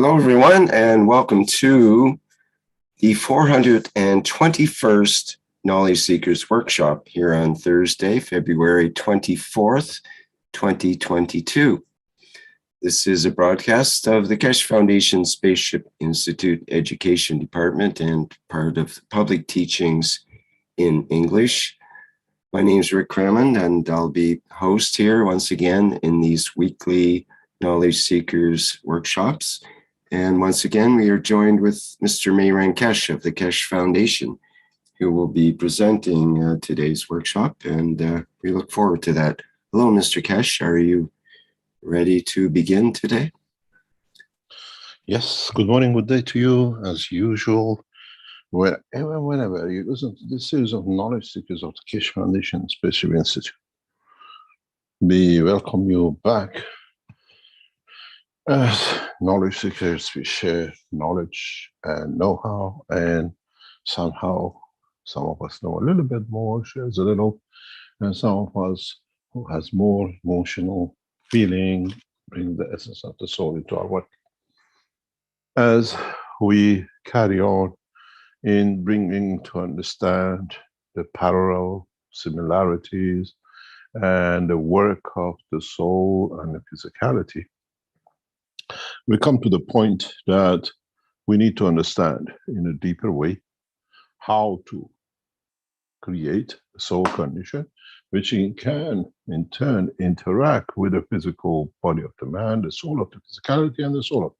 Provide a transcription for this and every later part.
Hello, everyone, and welcome to the 421st Knowledge Seekers Workshop here on Thursday, February 24th, 2022. This is a broadcast of the Keshe Foundation Spaceship Institute Education Department and part of Public Teachings in English. My name is Rick Crammond, and I'll be host here once again in these weekly Knowledge Seekers workshops. And once again, we are joined with Mr. Mehran Keshe of the Keshe Foundation, who will be presenting today's workshop, and we look forward to that. Hello, Mr. Keshe. Are you ready to begin today? Yes, good morning, good day to you, as usual. Whenever you listen to this series of Knowledge Seekers of the Keshe Foundation Spaceship Institute, we welcome you back. As knowledge seekers, we share knowledge and know-how, and somehow some of us know a little bit more, shares a little, and some of us who has more emotional feeling bring the essence of the soul into our work. As we carry on in bringing to understand the parallel similarities and the work of the soul and the physicality, we come to the point that we need to understand in a deeper way how to create a soul condition which can in turn interact with the physical body of the man, the soul of the physicality, and the soul of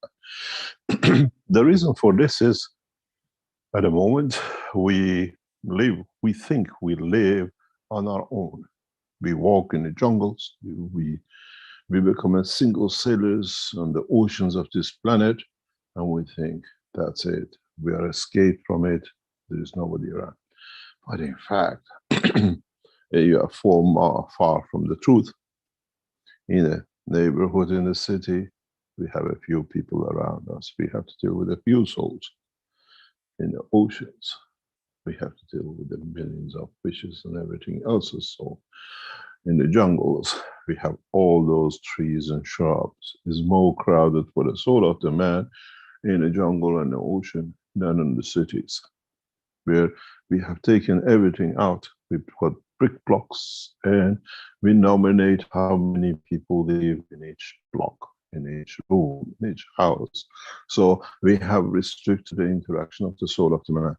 man. The reason for this is, at the moment we think we live on our own. We walk in the jungles, we become a single sailors on the oceans of this planet, and we think that's it. We are escaped from it. There is nobody around. But in fact, you are far from the truth. In a neighborhood, in the city, we have a few people around us. We have to deal with a few souls. In the oceans, we have to deal with the millions of fishes and everything else's soul. In the jungles, we have all those trees and shrubs. It's more crowded for the soul of the man in the jungle and the ocean than in the cities, where we have taken everything out. We put brick blocks and we nominate how many people live in each block, in each room, in each house. So we have restricted the interaction of the soul of the man.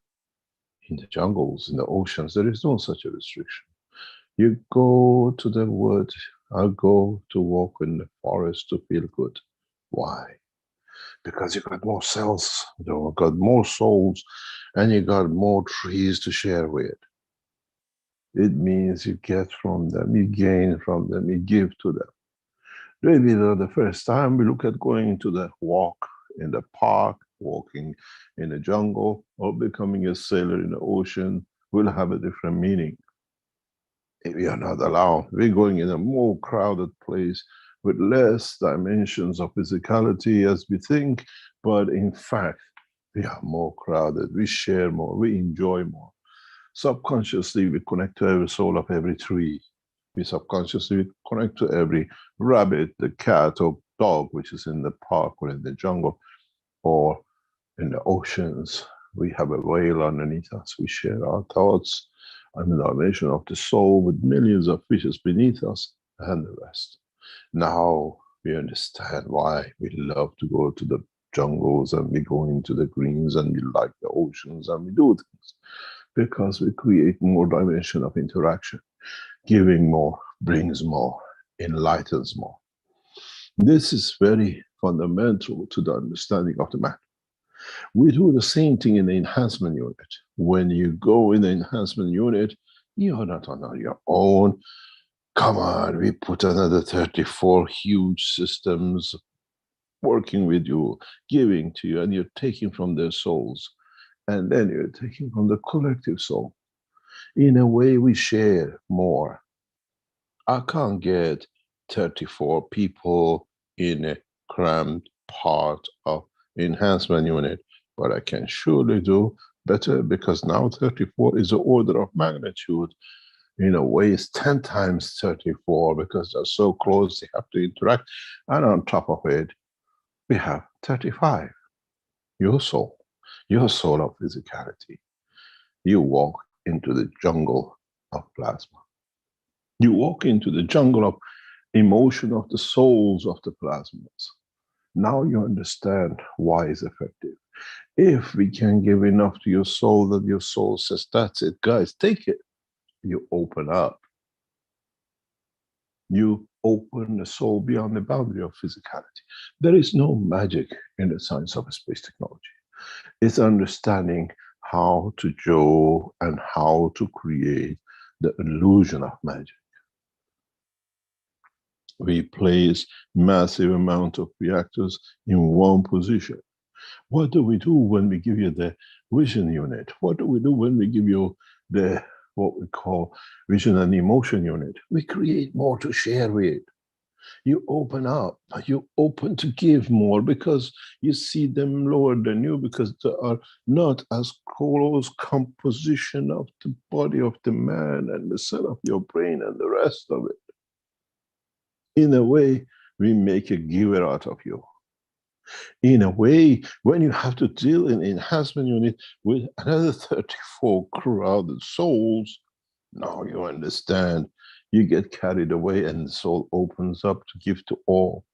In the jungles, in the oceans, there is no such a restriction. You go to the woods, I go to walk in the forest to feel good. Why? Because you got more cells, you got more souls, and you got more trees to share with. It means you get from them, you gain from them, you give to them. Maybe the first time we look at going to the walk in the park, walking in the jungle, or becoming a sailor in the ocean will have a different meaning. If we are not allowed, we're going in a more crowded place with less dimensions of physicality as we think, but in fact, we are more crowded, we share more, we enjoy more. Subconsciously, we connect to every soul of every tree. We subconsciously connect to every rabbit, the cat or dog, which is in the park or in the jungle or in the oceans. We have a whale underneath us. We share our thoughts and the dimension of the soul with millions of fishes beneath us and the rest. Now we understand why we love to go to the jungles and we go into the greens and we like the oceans and we do things. Because we create more dimension of interaction. Giving more brings more, enlightens more. This is very fundamental to the understanding of the man. We do the same thing in the enhancement unit. When you go in the enhancement unit, you're not on your own. Come on, we put another 34 huge systems working with you, giving to you, and you're taking from their souls. And then you're taking from the collective soul. In a way, we share more. I can't get 34 people in a crammed part of enhancement unit, but I can surely do better, because now 34 is the order of magnitude. In a way, it's 10 times 34 because they're so close, they have to interact. And on top of it, We have 35. Your soul of physicality. You walk into the jungle of plasma. You walk into the jungle of emotion of the souls of the plasmas. Now you understand why it's effective. If we can give enough to your soul that your soul says, that's it, guys, take it, you open up. You open the soul beyond the boundary of physicality. There is no magic in the science of space technology. It's understanding how to draw and how to create the illusion of magic. We place massive amount of reactors in one position. What do we do when we give you the vision unit? What do we do when we give you the what we call vision and emotion unit? We create more to share with. You open up, you open to give more because you see them lower than you, because they are not as close composition of the body of the man and the cell of your brain and the rest of it. In a way, we make a giver out of you. In a way, when you have to deal in enhancement unit with another 34 crowded souls, now you understand. You get carried away and the soul opens up to give to all.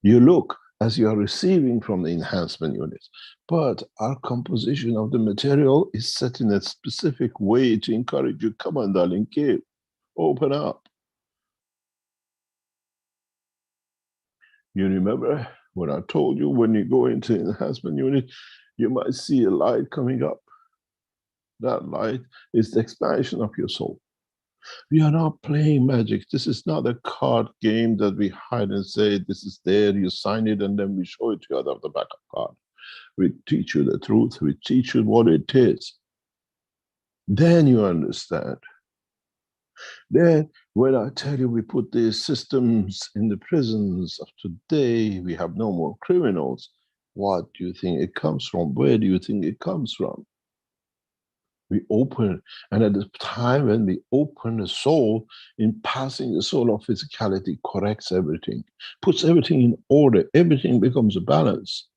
You look as you are receiving from the enhancement units, but our composition of the material is set in a specific way to encourage you. Come on, darling, give, open up. You remember when I told you when you go into the enhancement unit, you might see a light coming up. That light is the expansion of your soul. We are not playing magic. This is not a card game that we hide and say, this is there, you sign it, and then we show it to you out of the back of the card. We teach you the truth. We teach you what it is. Then you understand. Then when I tell you we put these systems in the prisons of today, we have no more criminals. What do you think it comes from? Where do you think it comes from? We open, and at the time when we open the soul, in passing the soul of physicality corrects everything, puts everything in order, everything becomes a balance.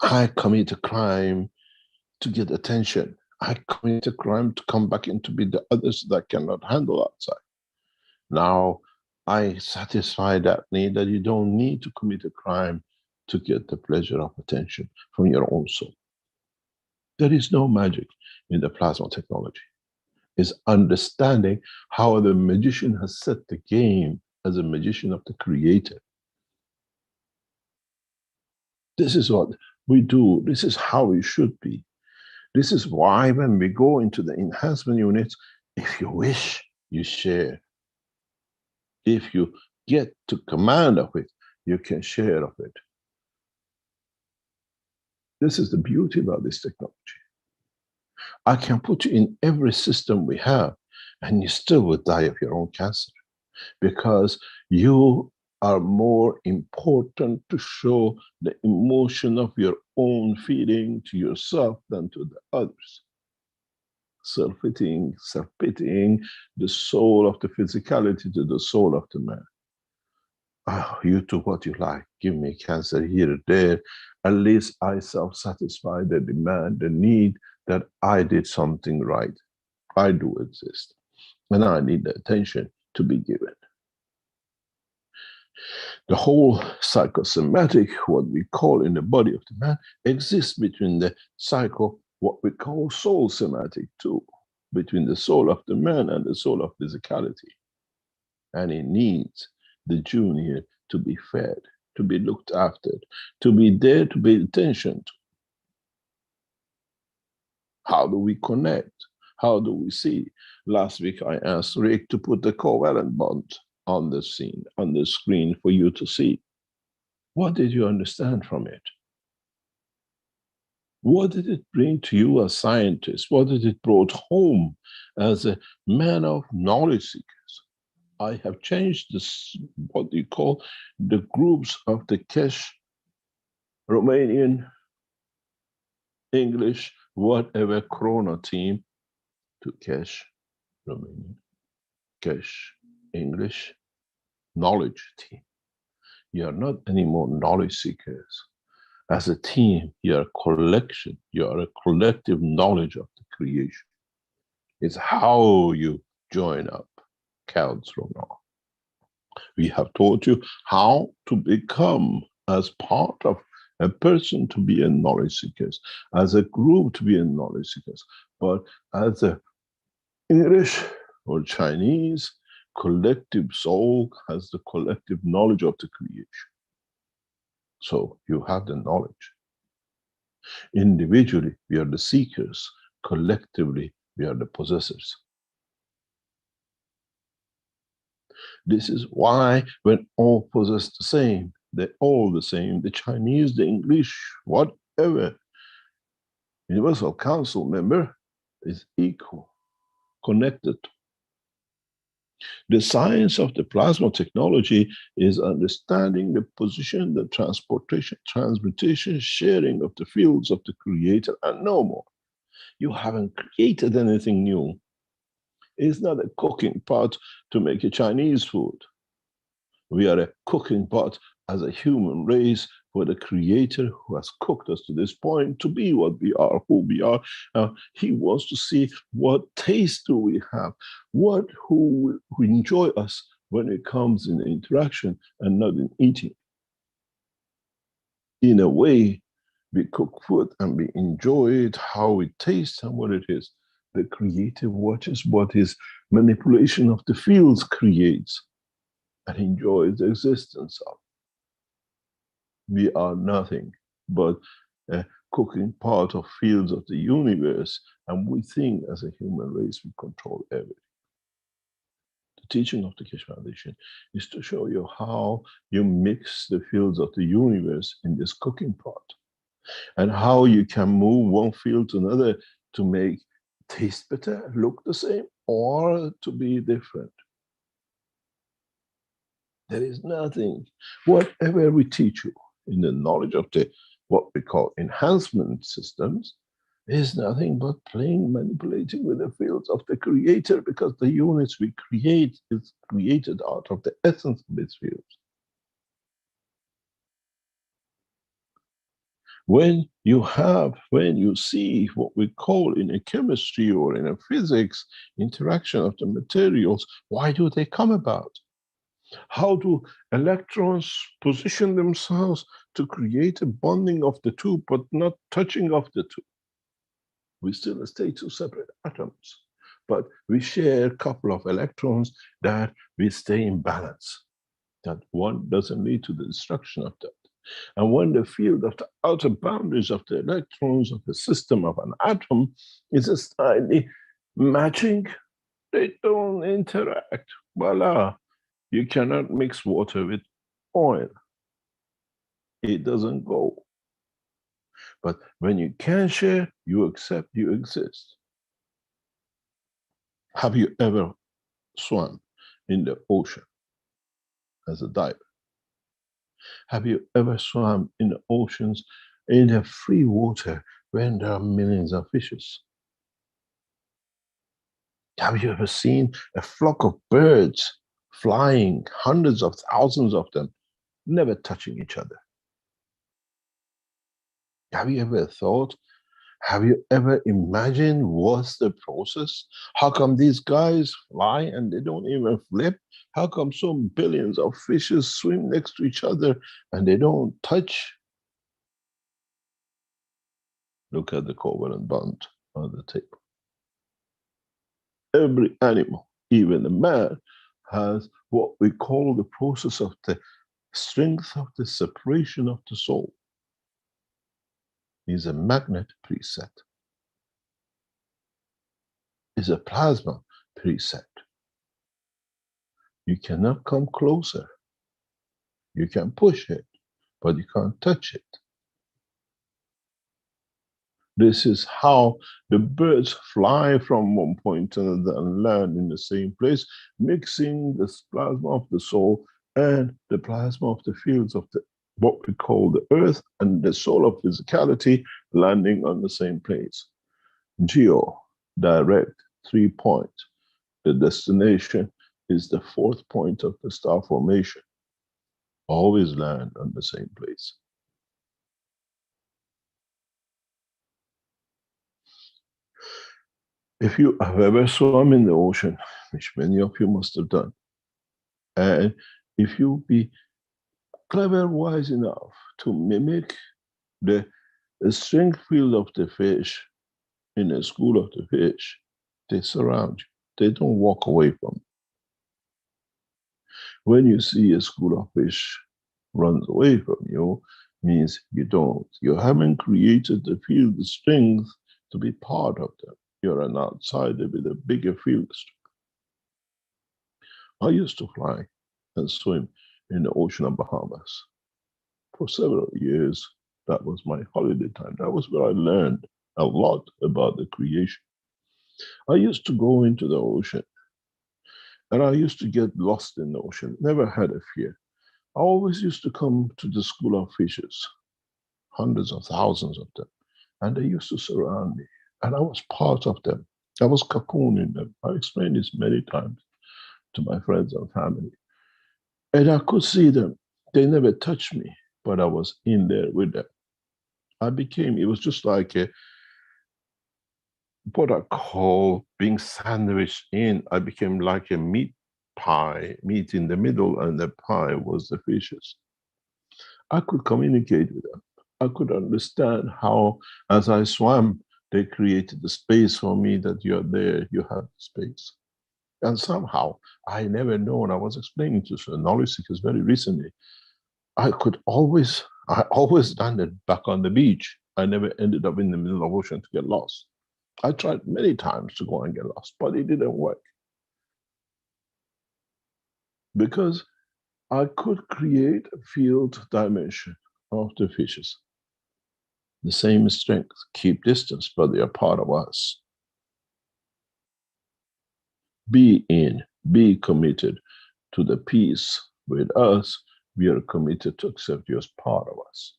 I commit a crime to get attention. I commit a crime to come back and to be the others that cannot handle outside. Now I satisfy that need that you don't need to commit a crime to get the pleasure of attention from your own soul. There is no magic in the plasma technology. It's understanding how the magician has set the game as a magician of the creator. This is what we do. This is how we should be. This is why when we go into the enhancement units, if you wish, you share. If you get to command of it, you can share of it. This is the beauty about this technology. I can put you in every system we have, and you still would die of your own cancer, because you are more important to show the emotion of your own feeling to yourself than to the others. Self-pitying, the soul of the physicality to the soul of the man. Oh, you do what you like. Give me cancer here or there. At least I self-satisfy the demand, the need that I did something right. I do exist. And I need the attention to be given. The whole psychosomatic, what we call in the body of the man, exists between the psycho, what we call soul somatic too, between the soul of the man and the soul of physicality. And it needs the junior to be fed, to be looked after, to be there to pay attention to. How do we connect? How do we see? Last week I asked Rick to put the covalent bond on the scene, on the screen for you to see. What did you understand from it? What did it bring to you as scientists? What did it brought home as a man of knowledge seekers? I have changed this, what you call the groups of the Keshe, Romanian, English, whatever Corona team to Keshe, Romanian, Keshe, English, knowledge team. You are not anymore knowledge seekers. As a team, you are a collection. You are a collective knowledge of the creation. It's how you join up counts from now. We have taught you how to become as part of a person to be a knowledge seekers, as a group to be a knowledge seekers, but as a English or Chinese collective soul has the collective knowledge of the creation. So you have the knowledge. Individually, we are the seekers. Collectively, we are the possessors. This is why when all possess the same, they're all the same. The Chinese, the English, whatever. Universal Council member is equal, connected. The science of the plasma technology is understanding the position, the transportation, transmutation, sharing of the fields of the creator, and no more. You haven't created anything new. It's not a cooking pot to make a Chinese food. We are a cooking pot as a human race for the creator who has cooked us to this point to be what we are, who we are. He wants to see what taste do we have, who enjoy us when it comes in interaction and not in eating. In a way, we cook food and we enjoy it, how it tastes and what it is. The creator watches what his manipulation of the fields creates and enjoys the existence of. We are nothing but a cooking part of fields of the universe, and we think as a human race we control everything. The teaching of the Keshe Foundation is to show you how you mix the fields of the universe in this cooking pot, and how you can move one field to another to make taste better, look the same, or to be different. There is nothing, whatever we teach you in the knowledge of the what we call enhancement systems, is nothing but playing, manipulating with the fields of the creator, because the units we create is created out of the essence of its fields. When you see what we call in a chemistry or in a physics interaction of the materials, why do they come about? How do electrons position themselves to create a bonding of the two, but not touching of the two? We still stay two separate atoms, but we share a couple of electrons that we stay in balance, that one doesn't lead to the destruction of that. And when the field of the outer boundaries of the electrons of the system of an atom is slightly matching, they don't interact. Voila. You cannot mix water with oil. It doesn't go. But when you can share, you accept you exist. Have you ever swum in the ocean as a diver? Have you ever swum in the oceans in the free water when there are millions of fishes? Have you ever seen a flock of birds flying, hundreds of thousands of them, never touching each other? Have you ever thought, have you ever imagined what's the process? How come these guys fly and they don't even flip? How come some billions of fishes swim next to each other and they don't touch? Look at the covalent bond on the table. Every animal, even a man, has what we call the process of the strength of the separation of the soul. Is a magnet preset. Is a plasma preset. You cannot come closer. You can push it, but you can't touch it. This is how the birds fly from one point to another and land in the same place, mixing the plasma of the soul and the plasma of the fields of the what we call the earth and the soul of physicality landing on the same place. Geo, direct, 3 points. The destination is the 4th point of the star formation. always land on the same place. If you have ever swum in the ocean, which many of you must have done, and if you be clever, wise enough to mimic the strength field of the fish in a school of the fish, they surround you. They don't walk away from you. When you see a school of fish runs away from you, means you haven't created the field, the strength to be part of them. You're an outsider with a bigger field strength. I used to fly and swim in the ocean of Bahamas for several years. That was my holiday time. That was where I learned a lot about the creation. I used to go into the ocean and I used to get lost in the ocean, never had a fear. I always used to come to the school of fishes, hundreds of thousands of them, and they used to surround me, and I was part of them. I was cocooning them. I explained this many times to my friends and family. And I could see them. They never touched me, but I was in there with them. It was just like what I call being sandwiched in. I became like a meat pie, meat in the middle, and the pie was the fishes. I could communicate with them. I could understand how, as I swam, they created the space for me that you're there, you have the space. And somehow, I never known, I was explaining to some knowledge seekers very recently, I always landed back on the beach. I never ended up in the middle of the ocean to get lost. I tried many times to go and get lost, but it didn't work. Because I could create a field dimension of the fishes. The same strength, keep distance, but they are part of us. Be committed to the peace with us. We are committed to accept you as part of us.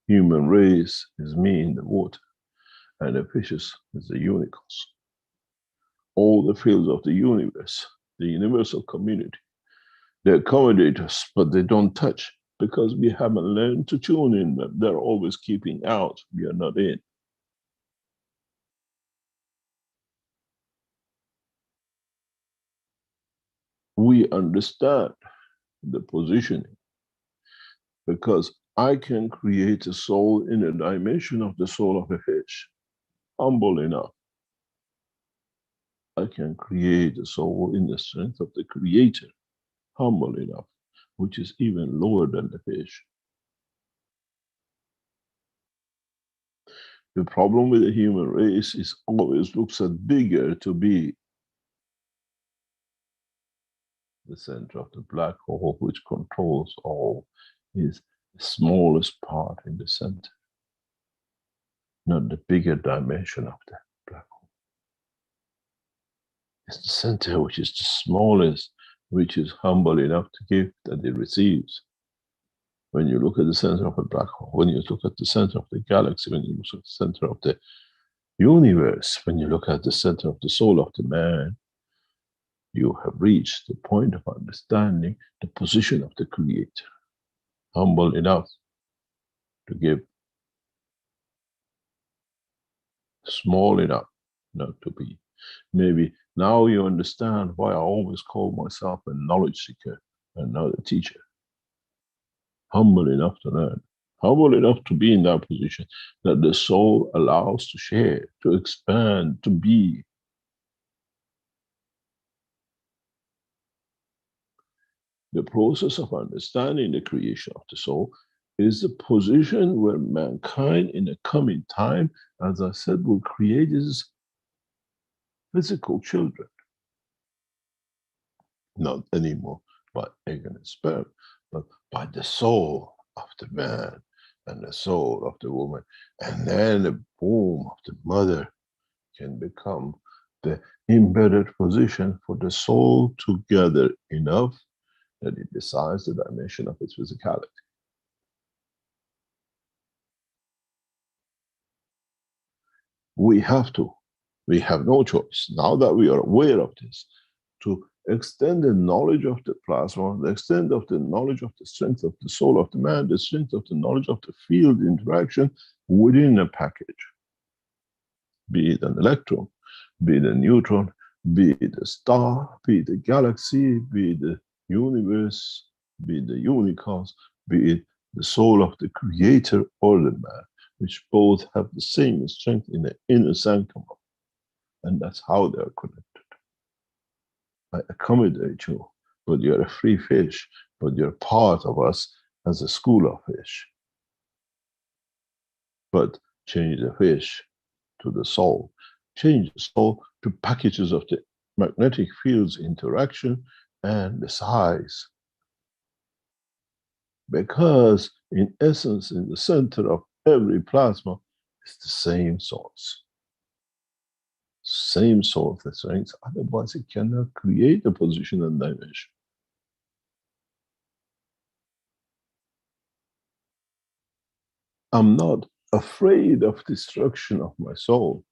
Human race is me in the water, and the fishes is the unicorns. All the fields of the universe, the universal community, they accommodate us, but they don't touch because we haven't learned to tune in them. They're always keeping out. We are not in. We understand the positioning because I can create a soul in a dimension of the soul of a fish. Humble enough. I can create a soul in the strength of the creator. Humble enough, which is even lower than the fish. The problem with the human race is always looks at bigger to be the center of the black hole, which controls all, is the smallest part in the center, not the bigger dimension of the black hole. It's the center which is the smallest, which is humble enough to give that it receives. When you look at the center of a black hole, when you look at the center of the galaxy, when you look at the center of the universe, when you look at the center of the soul of the man, you have reached the point of understanding the position of the creator, humble enough to give, small enough not to be. Maybe now you understand why I always call myself a knowledge seeker and not a teacher. Humble enough to learn, humble enough to be in that position that the soul allows to share, to expand, to be. The process of understanding the creation of the soul is the position where mankind in the coming time, as I said, will create his physical children. Not anymore by egg and sperm, but by the soul of the man and the soul of the woman. And then the womb of the mother can become the embedded position for the soul to gather enough that it decides the dimension of its physicality. We have no choice, now that we are aware of this, to extended knowledge of the plasma, the extent of the knowledge of the strength of the soul of the man, the strength of the knowledge of the field interaction within a package, be it an electron, be it a neutron, be it a star, be it a galaxy, be it the universe, be it the unicos, be it the soul of the creator or the man, which both have the same strength in the inner sanctum. And that's how they are connected. I accommodate you, but you're a free fish, but you're part of us as a school of fish. But change the fish to the soul, change the soul to packages of the magnetic fields interaction and the size. Because in essence, in the center of every plasma is the same source. Same source of strength, otherwise it cannot create a position and dimension. I'm not afraid of destruction of my soul.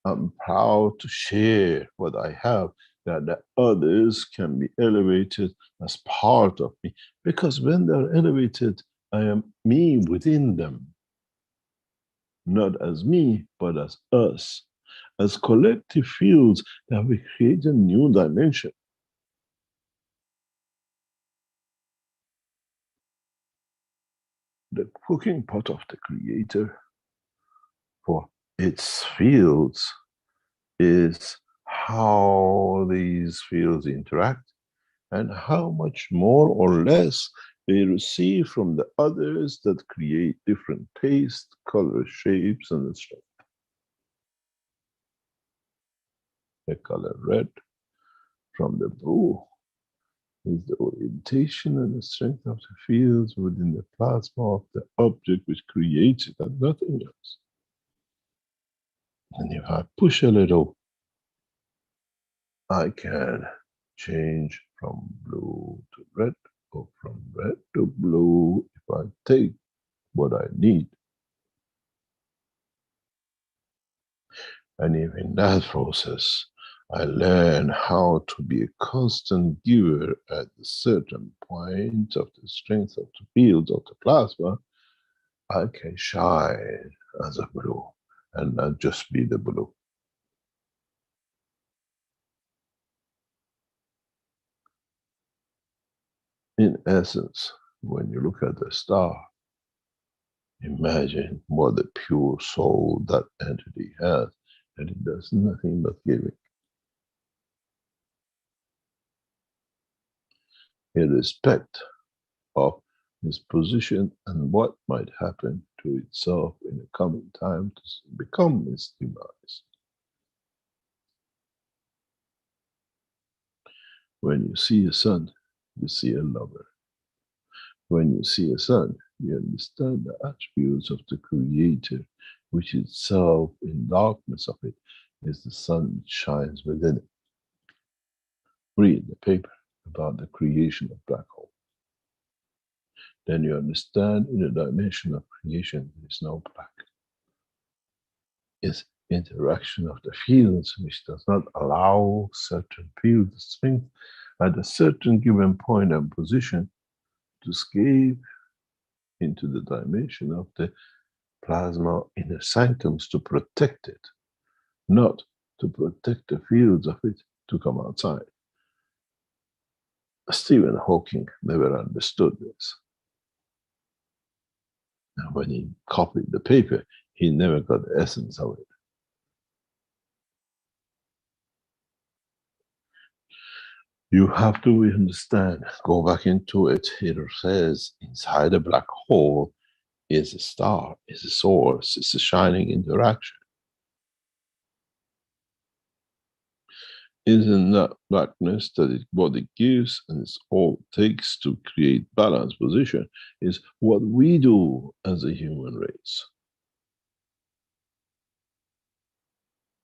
I'm proud to share what I have, that the others can be elevated as part of me. Because when they're elevated, I am me within them. Not as me, but as us. As collective fields that we create a new dimension. The cooking pot of the creator for its fields is how these fields interact and how much more or less they receive from the others that create different taste, color, shapes, and strength. The color red from the blue is the orientation and the strength of the fields within the plasma of the object which creates it and nothing else. And if I push a little, I can change from blue to red, or from red to blue if I take what I need. And if in that process I learn how to be a constant giver at a certain point of the strength of the fields of the plasma, I can shine as a blue and not just be the blue. In essence, when you look at the star, imagine what the pure soul that entity has, and it does nothing but giving. Irrespective of his position and what might happen to itself in the coming time to become its demise. When you see a sun, you see a lover. When you see a sun, you understand the attributes of the Creator, which itself, in darkness of it, is the sun that shines within it. Read the paper about the creation of black hole. Then you understand in the dimension of creation, there is no black. It's interaction of the fields which does not allow certain field strength at a certain given point and position to escape into the dimension of the plasma inner sanctums to protect it, not to protect the fields of it to come outside. Stephen Hawking never understood this. And when he copied the paper, he never got the essence of it. You have to understand, go back into it. It says inside a black hole is a star, is a source, it's a shining interaction. Isn't that blackness that what it gives and it's all it takes to create balanced position is what we do as a human race.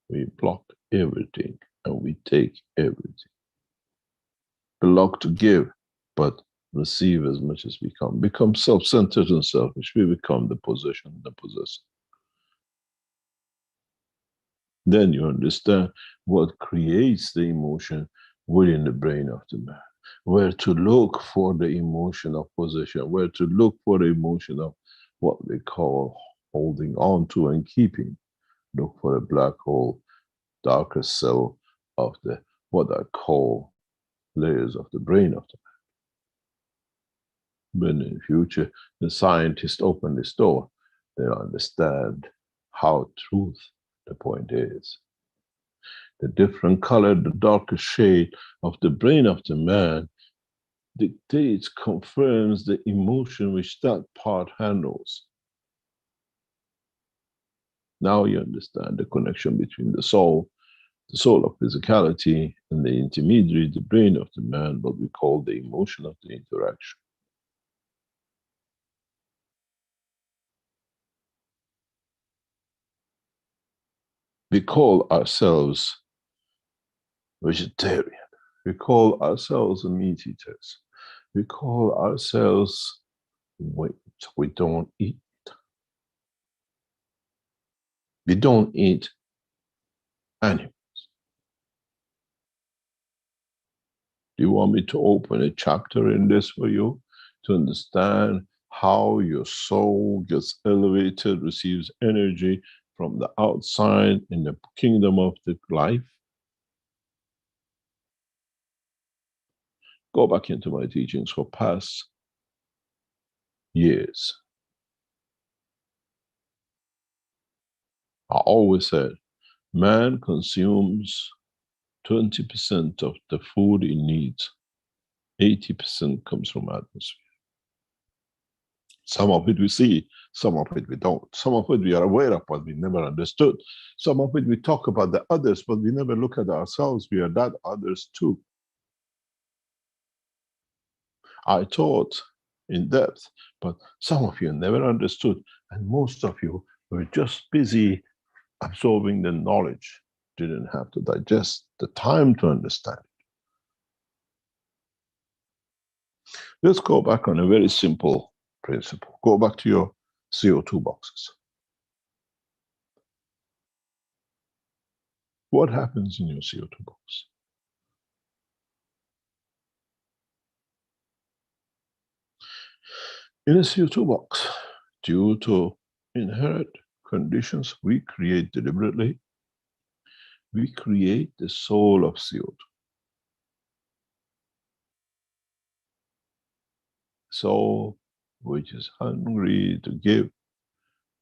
We block everything and we take everything. Block to give, but receive as much as we can. Become self-centered and selfish. We become the possession, the possessor. Then you understand what creates the emotion within the brain of the man, where to look for the emotion of possession, where to look for the emotion of what we call holding on to and keeping. Look for a black hole, darker cell of the what I call layers of the brain of the man. But in the future, the scientists open this door, they understand how truth the point is. The different color, the darker shade of the brain of the man dictates, confirms the emotion which that part handles. Now you understand the connection between the soul of physicality, and the intermediary, the brain of the man, what we call the emotion of the interaction. We call ourselves vegetarian. We call ourselves meat eaters. We call ourselves we don't eat. We don't eat animals. Do you want me to open a chapter in this for you to understand how your soul gets elevated, receives energy from the outside in the kingdom of the life? Go back into my teachings for past years. I always said, man consumes 20% of the food he needs. 80% comes from atmosphere. Some of it we see, some of it we don't. Some of it we are aware of, but we never understood. Some of it we talk about the others, but we never look at ourselves. We are that others too. I taught in depth, but some of you never understood, and most of you were just busy absorbing the knowledge, didn't have to digest the time to understand it. Let's go back on a very simple principle. Go back to your CO2 boxes. What happens in your CO2 box? In a CO2 box, due to inherent conditions we create deliberately, we create the soul of CO2. Soul which is hungry to give,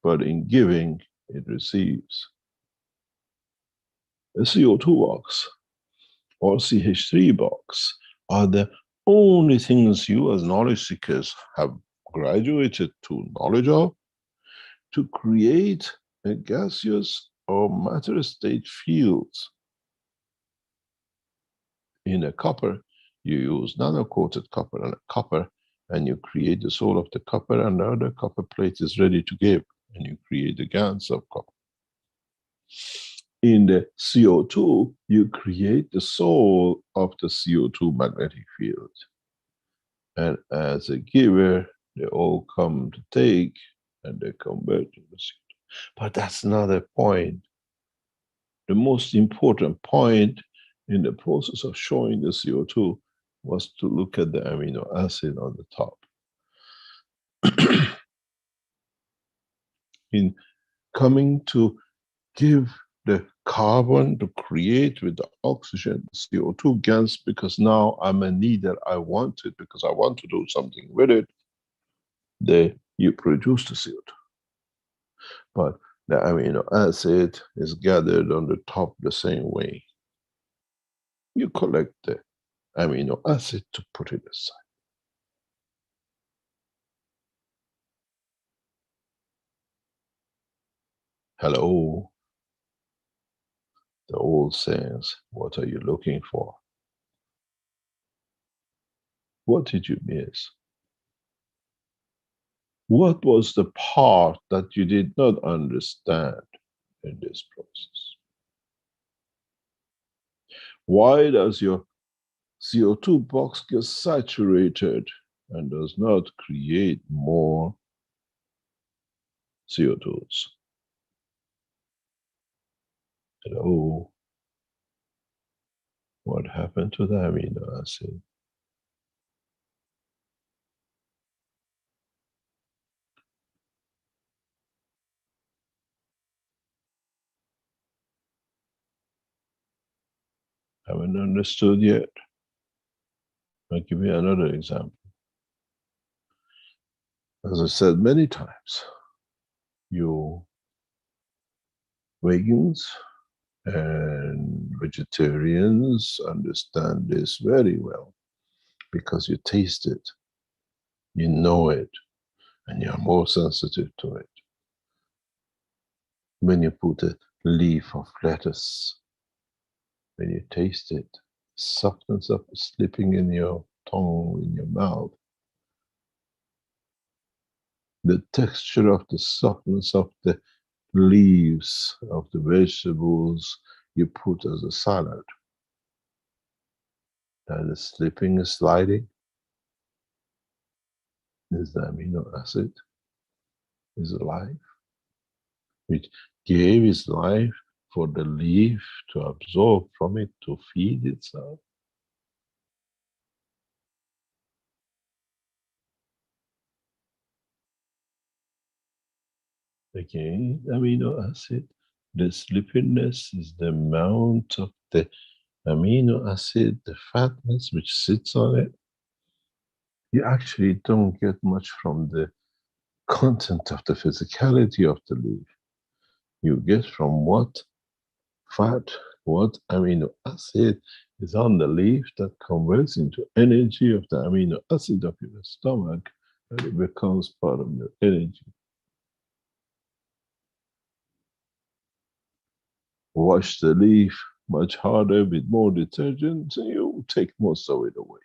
but in giving it receives. A CO2 box or CH3 box are the only things you as knowledge seekers have graduated to knowledge of to create a gaseous or matter state fields. In a copper, you use nano-coated copper and you create the soul of the copper, and the other copper plate is ready to give, and you create the GaNs of copper. In the CO2, you create the soul of the CO2 magnetic field. And as a giver, they all come to take and they convert to the CO2. But that's not the point. The most important point in the process of showing the CO2 was to look at the amino acid on the top. In coming to give the carbon to create with the oxygen, CO2 GaNs, because now I'm a needer, I want it because I want to do something with it, you produce the CO2. But the amino acid is gathered on the top the same way. You collect the amino acid to put it aside. Hello. The old sayings, what are you looking for? What did you miss? What was the part that you did not understand in this process? Why does your CO2 box get saturated and does not create more CO2s? Hello? What happened to the amino acid? Haven't understood yet? I'll give you another example. As I said many times, you vegans and vegetarians understand this very well because you taste it, you know it, and you're more sensitive to it. When you put a leaf of lettuce, when you taste it, softness of slipping in your tongue, in your mouth, the texture of the softness of the leaves of the vegetables you put as a salad, and the slipping and sliding is the amino acid, is life, which gave its life for the leaf to absorb from it to feed itself. Again, amino acid, the slippiness is the amount of the amino acid, the fatness which sits on it. You actually don't get much from the content of the physicality of the leaf. You get from what fat, what amino acid is on the leaf that converts into energy of the amino acid of your stomach, and it becomes part of your energy. Wash the leaf much harder with more detergent, and you take most of it away.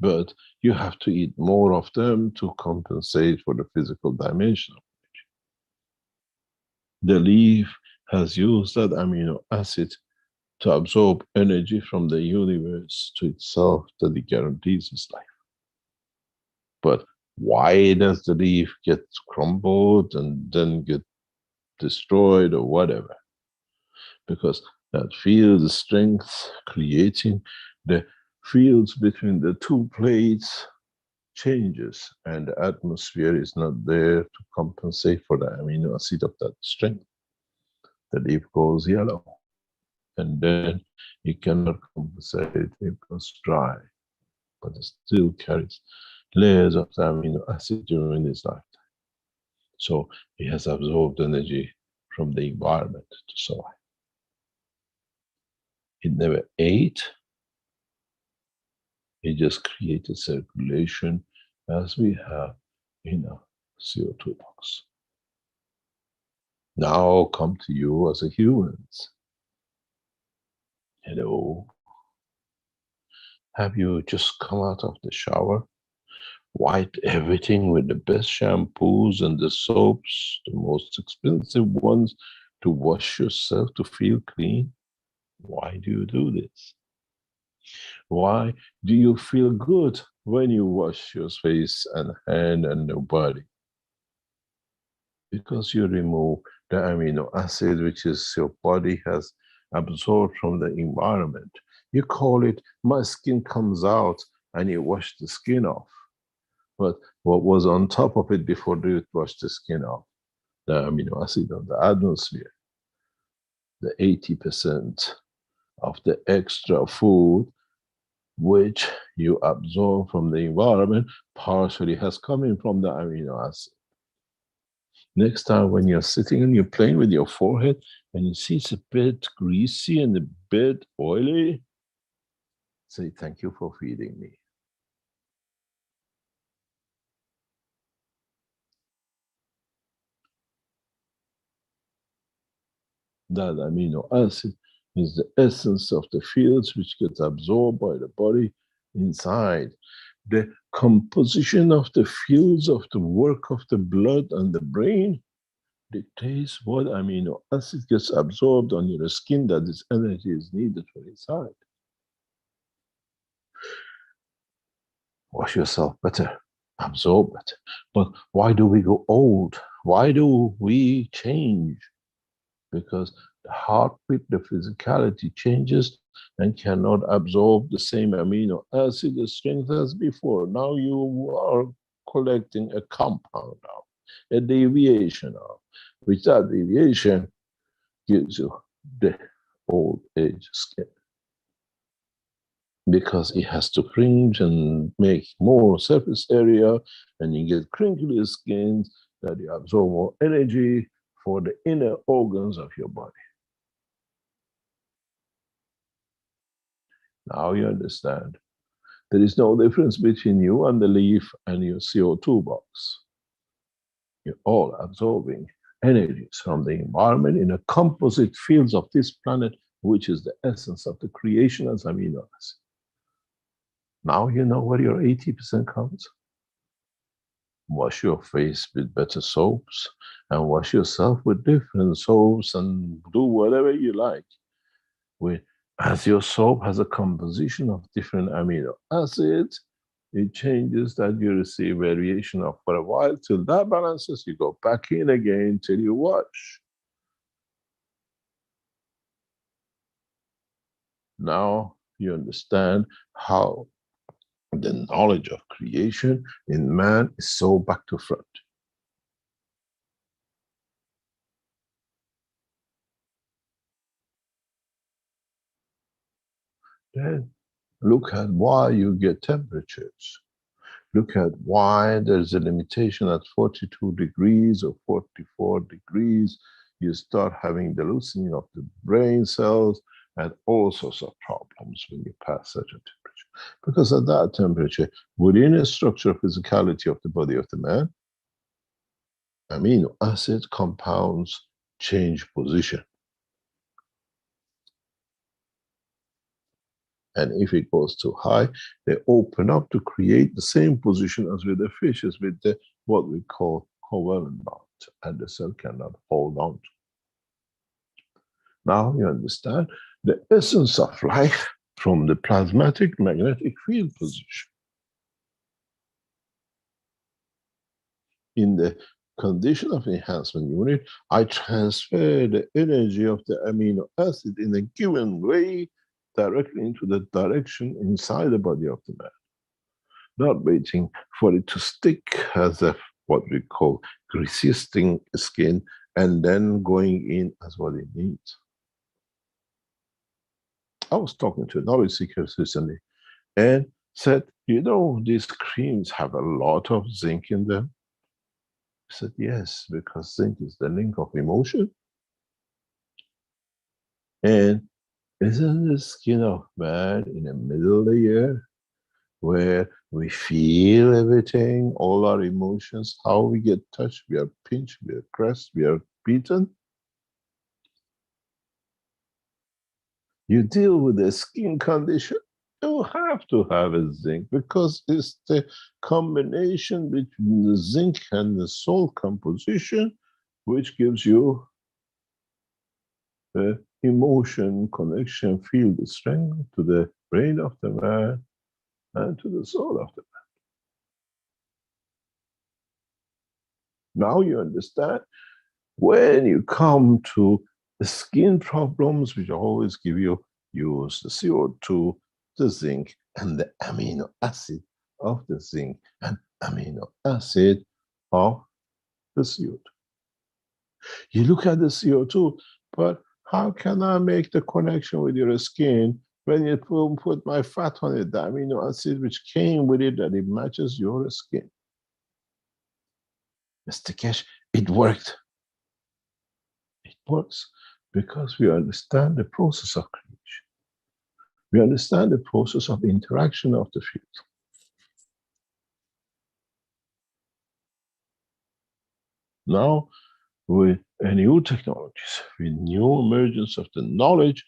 But you have to eat more of them to compensate for the physical dimension. The leaf has used that amino acid to absorb energy from the universe to itself that it guarantees its life. But why does the leaf get crumbled and then get destroyed or whatever? Because that field strength creating the fields between the two plates changes, and the atmosphere is not there to compensate for the amino acid of that strength. The leaf goes yellow, and then it cannot compensate, it goes dry, but it still carries layers of the amino acid during its lifetime. So it has absorbed energy from the environment to survive. It never ate, it just created circulation as we have in a CO2 box. Now come to you as a humans. Hello. Have you just come out of the shower? Wiped everything with the best shampoos and the soaps, the most expensive ones, to wash yourself to feel clean? Why do you do this? Why do you feel good when you wash your face and hand and your body? Because you remove the amino acid which is your body has absorbed from the environment. You call it, my skin comes out, and you wash the skin off. But what was on top of it before you wash the skin off? The amino acid of the atmosphere. The 80% of the extra food which you absorb from the environment partially has come in from the amino acid. Next time when you're sitting and you're playing with your forehead and you see it's a bit greasy and a bit oily, say, thank you for feeding me. That amino acid is the essence of the fields which gets absorbed by the body inside. The composition of the fields of the work of the blood and the brain dictates what amino acid gets absorbed on your skin, that this energy is needed for inside. Wash yourself better, absorb better. But why do we go old? Why do we change? Because the heartbeat, the physicality changes and cannot absorb the same amino acid strength as before. Now you are collecting a compound now, a deviation now, which that deviation gives you the old age skin, because it has to fringe and make more surface area, and you get crinkly skins that you absorb more energy for the inner organs of your body. Now you understand. There is no difference between you and the leaf and your CO2 box. You're all absorbing energies from the environment in a composite fields of this planet, which is the essence of the creation as amino acid. Now you know where your 80% comes. Wash your face with better soaps and wash yourself with different soaps and do whatever you like. As your soap has a composition of different amino acids, it changes that you receive variation of for a while till that balances, you go back in again till you wash. Now you understand how the knowledge of creation in man is so back to front. Then look at why you get temperatures. Look at why there's a limitation at 42 degrees or 44 degrees. You start having the loosening of the brain cells and all sorts of problems when you pass such a temperature. Because at that temperature, within a structure physicality of the body of the man, amino acid compounds change position. And if it goes too high, they open up to create the same position as with the fishes, with the what we call covalent bond, and the cell cannot hold on to. Now you understand the essence of life from the plasmatic magnetic field position. In the condition of enhancement unit, I transfer the energy of the amino acid in a given way directly into the direction inside the body of the man, not waiting for it to stick as a what we call resisting skin and then going in as what it needs. I was talking to knowledge seekers recently and said, you know, these creams have a lot of zinc in them. I said, yes, because zinc is the link of emotion. And isn't the skin of man in the middle layer where we feel everything, all our emotions, how we get touched, we are pinched, we are pressed, we are beaten? You deal with the skin condition, you have to have a zinc because it's the combination between the zinc and the salt composition which gives you the emotion, connection, feel the strength to the brain of the man and to the soul of the man. Now you understand. When you come to the skin problems, which I always give you, use the CO2, the zinc, and the amino acid of the zinc and amino acid of the CO2. You look at the CO2, but how can I make the connection with your skin when you put my fat on it, the amino acid which came with it, that it matches your skin? Mr. Keshe, it worked. It works because we understand the process of creation. We understand the process of interaction of the field. Now, with new technologies, with new emergence of the knowledge,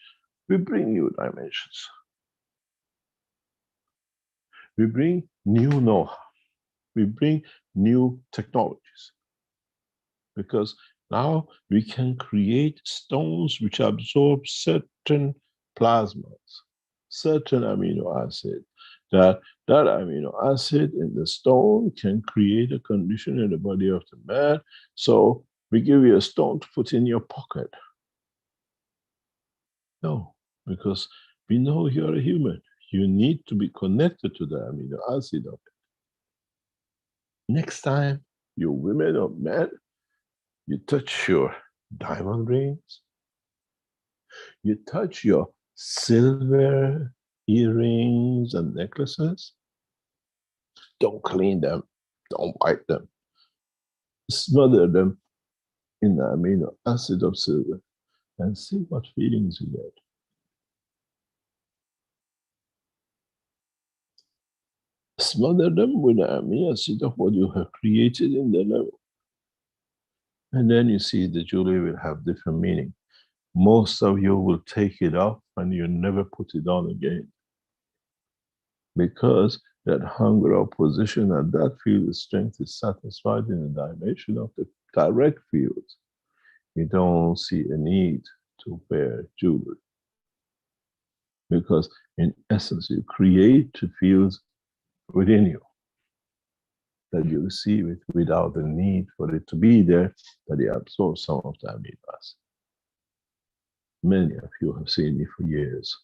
we bring new dimensions. We bring new know-how. We bring new technologies. Because now we can create stones which absorb certain plasmas, certain amino acids, that amino acid in the stone can create a condition in the body of the man. So we give you a stone to put in your pocket. No, because we know you're a human. You need to be connected to the amino acid of it. Next time, you women or men, you touch your diamond rings, you touch your silver earrings and necklaces, don't clean them, don't wipe them. Smother them in the amino acid of silver and see what feelings you get. Smother them with the amino acid of what you have created in the level. And then you see the jewelry will have different meaning. Most of you will take it off and you never put it on again. Because that hunger of position and that field of strength is satisfied in the dimension of the direct field. You don't see a need to wear jewelry. Because in essence, you create the fields within you that you receive it without the need for it to be there, that you absorb some of the amino acid. Many of you have seen me for years.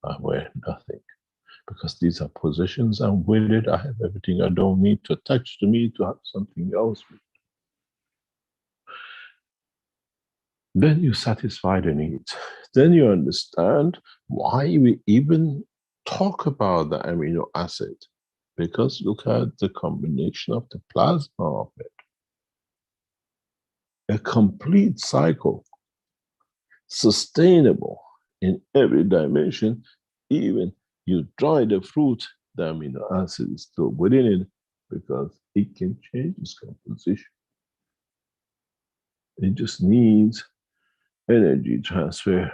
I wear nothing because these are positions. I'm with it. I have everything. I don't need to attach to me to have something else with. Then you satisfy the needs. Then you understand why we even talk about the amino acid. Because look at the combination of the plasma of it. A complete cycle, sustainable in every dimension. Even you dry the fruit, the amino acid is still within it because it can change its composition. It just needs energy transfer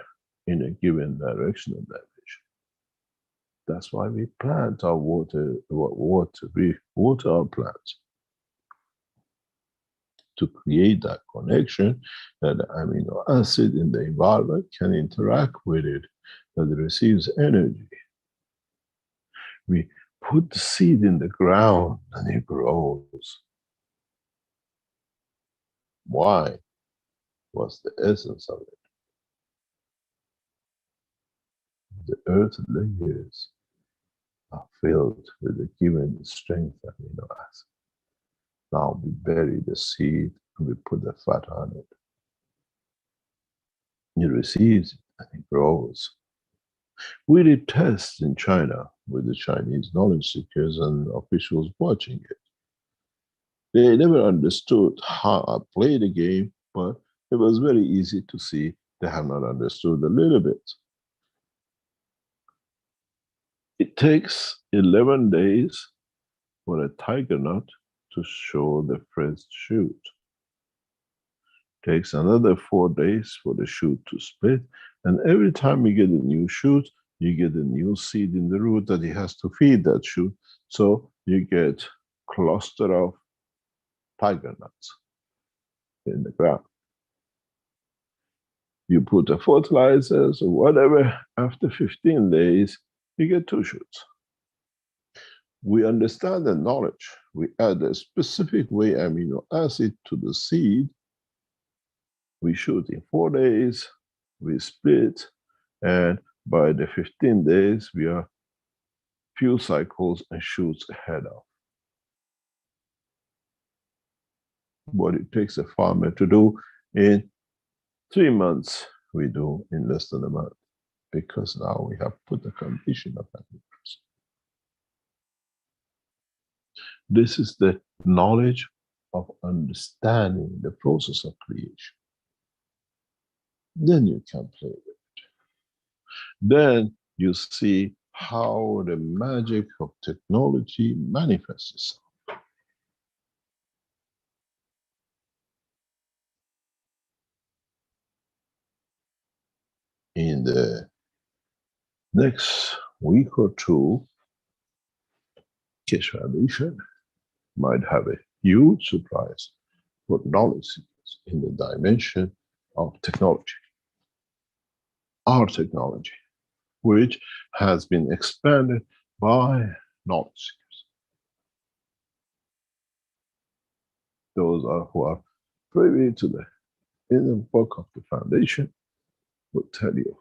in a given direction or dimension. That's why we plant our water, we water our plants to create that connection that the amino acid in the environment can interact with it, that it receives energy. We put the seed in the ground and it grows. Why? What's the essence of it? The earth layers are filled with the given strength amino acid. Now we bury the seed and we put the fat on it. It receives it and it grows. We did tests in China with the Chinese knowledge seekers and officials watching it. They never understood how I play the game, but it was very easy to see they have not understood a little bit. It takes 11 days for a tiger nut to show the first shoot. It takes another 4 days for the shoot to split, and every time you get a new shoot, you get a new seed in the root that it has to feed that shoot. So you get cluster of tiger nuts in the ground. You put the fertilizers or whatever, after 15 days, you get 2 shoots. We understand the knowledge. We add a specific way amino acid to the seed. We shoot in 4 days, we split, and by the 15 days, we are few cycles and shoots ahead of what it takes a farmer to do in 3 months, we do in less than a month, because now we have put the condition of that. This is the knowledge of understanding the process of creation. Then you can play with it. Then you see how the magic of technology manifests itself. In the next week or two, Keshe Foundation might have a huge surprise for knowledge seekers in the dimension of technology. Our technology, which has been expanded by knowledge seekers. Those who are privy to the inner work of the foundation will tell you,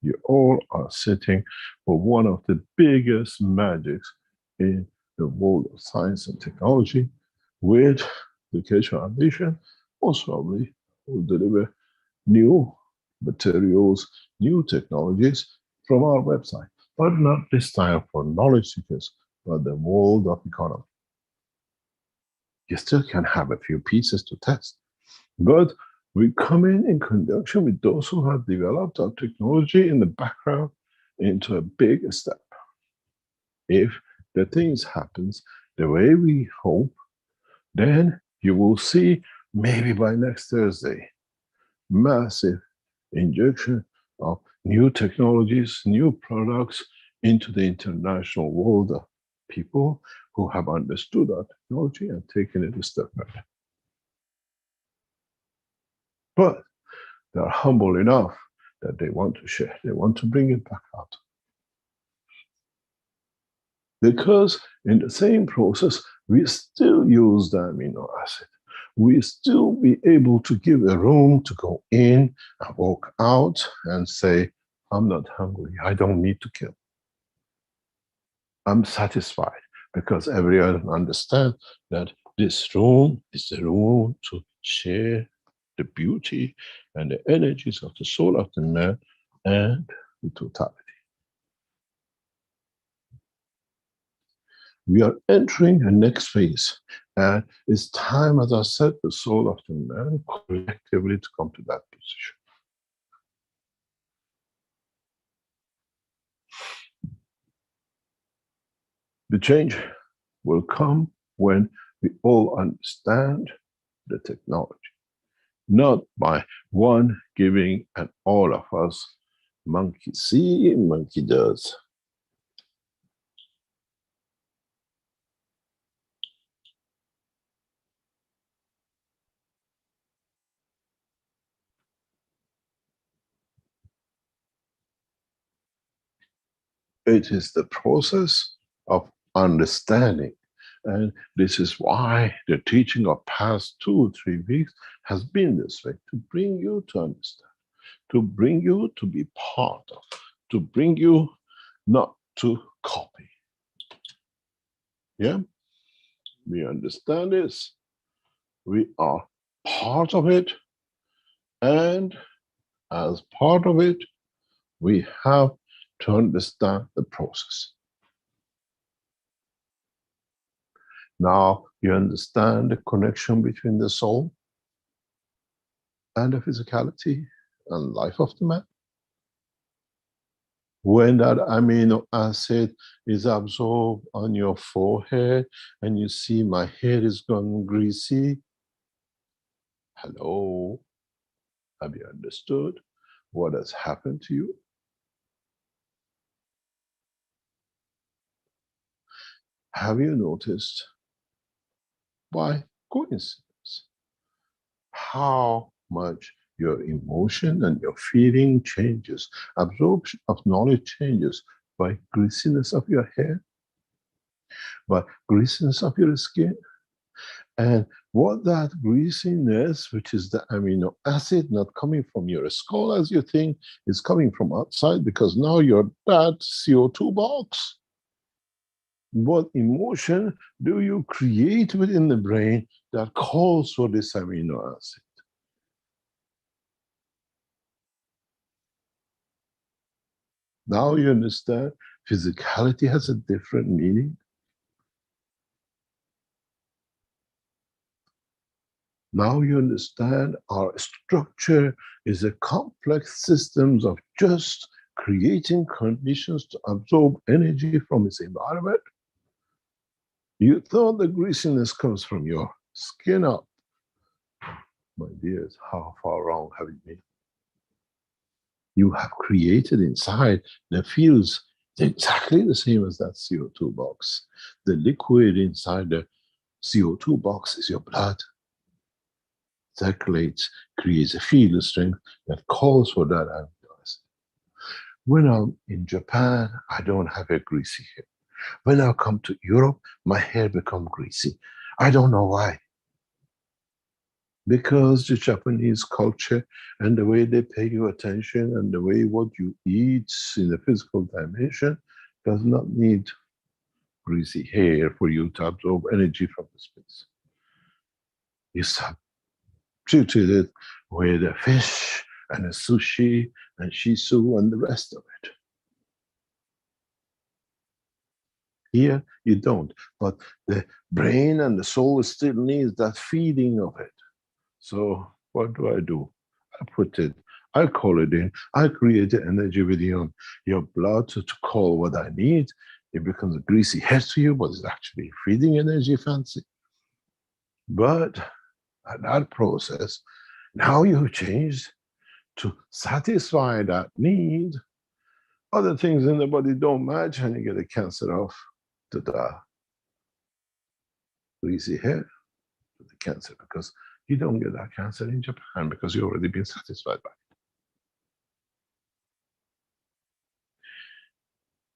you all are sitting for one of the biggest magics in the world of science and technology, with the Keshe Foundation most probably will deliver new materials, new technologies from our website, but not this time for knowledge seekers, but the world of economy. You still can have a few pieces to test, but we come in conjunction with those who have developed our technology in the background into a big step. If the things happens the way we hope, then you will see maybe by next Thursday, massive injection of new technologies, new products into the international world of people who have understood our technology and taken it a step further. But they are humble enough that they want to share, they want to bring it back out. Because in the same process, we still use the amino acid. We still be able to give a room to go in and walk out and say, I'm not hungry, I don't need to kill. I'm satisfied, because everyone understands that this room is the room to share the beauty and the energies of the soul of the man and the totality. We are entering a next phase, and it's time, as I said, the soul of the man collectively to come to that position. The change will come when we all understand the technology, not by one giving and all of us monkey see, monkey does. It is the process of understanding. And this is why the teaching of past 2 or 3 weeks has been this way, to bring you to understand, to bring you to be part of, to bring you not to copy. Yeah? We understand this, we are part of it, and as part of it, we have to understand the process. Now you understand the connection between the soul and the physicality and life of the man. When that amino acid is absorbed on your forehead and you see my hair is gone greasy, hello, have you understood what has happened to you? Have you noticed, by coincidence, how much your emotion and your feeling changes, absorption of knowledge changes by greasiness of your hair, by greasiness of your skin? And what that greasiness, which is the amino acid not coming from your skull as you think, is coming from outside, because now you're that CO2 box. What emotion do you create within the brain that calls for this amino acid? Now you understand physicality has a different meaning. Now you understand our structure is a complex systems of just creating conditions to absorb energy from its environment. You thought the greasiness comes from your skin up. My dears, how far wrong have you been? You have created inside the fields exactly the same as that CO2 box. The liquid inside the CO2 box is your blood. Circulates, creates a field strength that calls for that amino acid. When I'm in Japan, I don't have a greasy hair. When I come to Europe, my hair become greasy. I don't know why. Because the Japanese culture and the way they pay you attention and the way what you eat in the physical dimension does not need greasy hair for you to absorb energy from the space. You substitute it with a fish and a sushi and shiso and the rest of it. Here you don't, but the brain and the soul still needs that feeding of it. So what do? I put it, I call it in, I create the energy within your blood to call what I need. It becomes a greasy head to you, but it's actually feeding energy fancy. But at that process, now you've changed to satisfy that need. Other things in the body don't match and you get a cancer of the greasy hair, to the cancer, because you don't get that cancer in Japan because you've already been satisfied by it.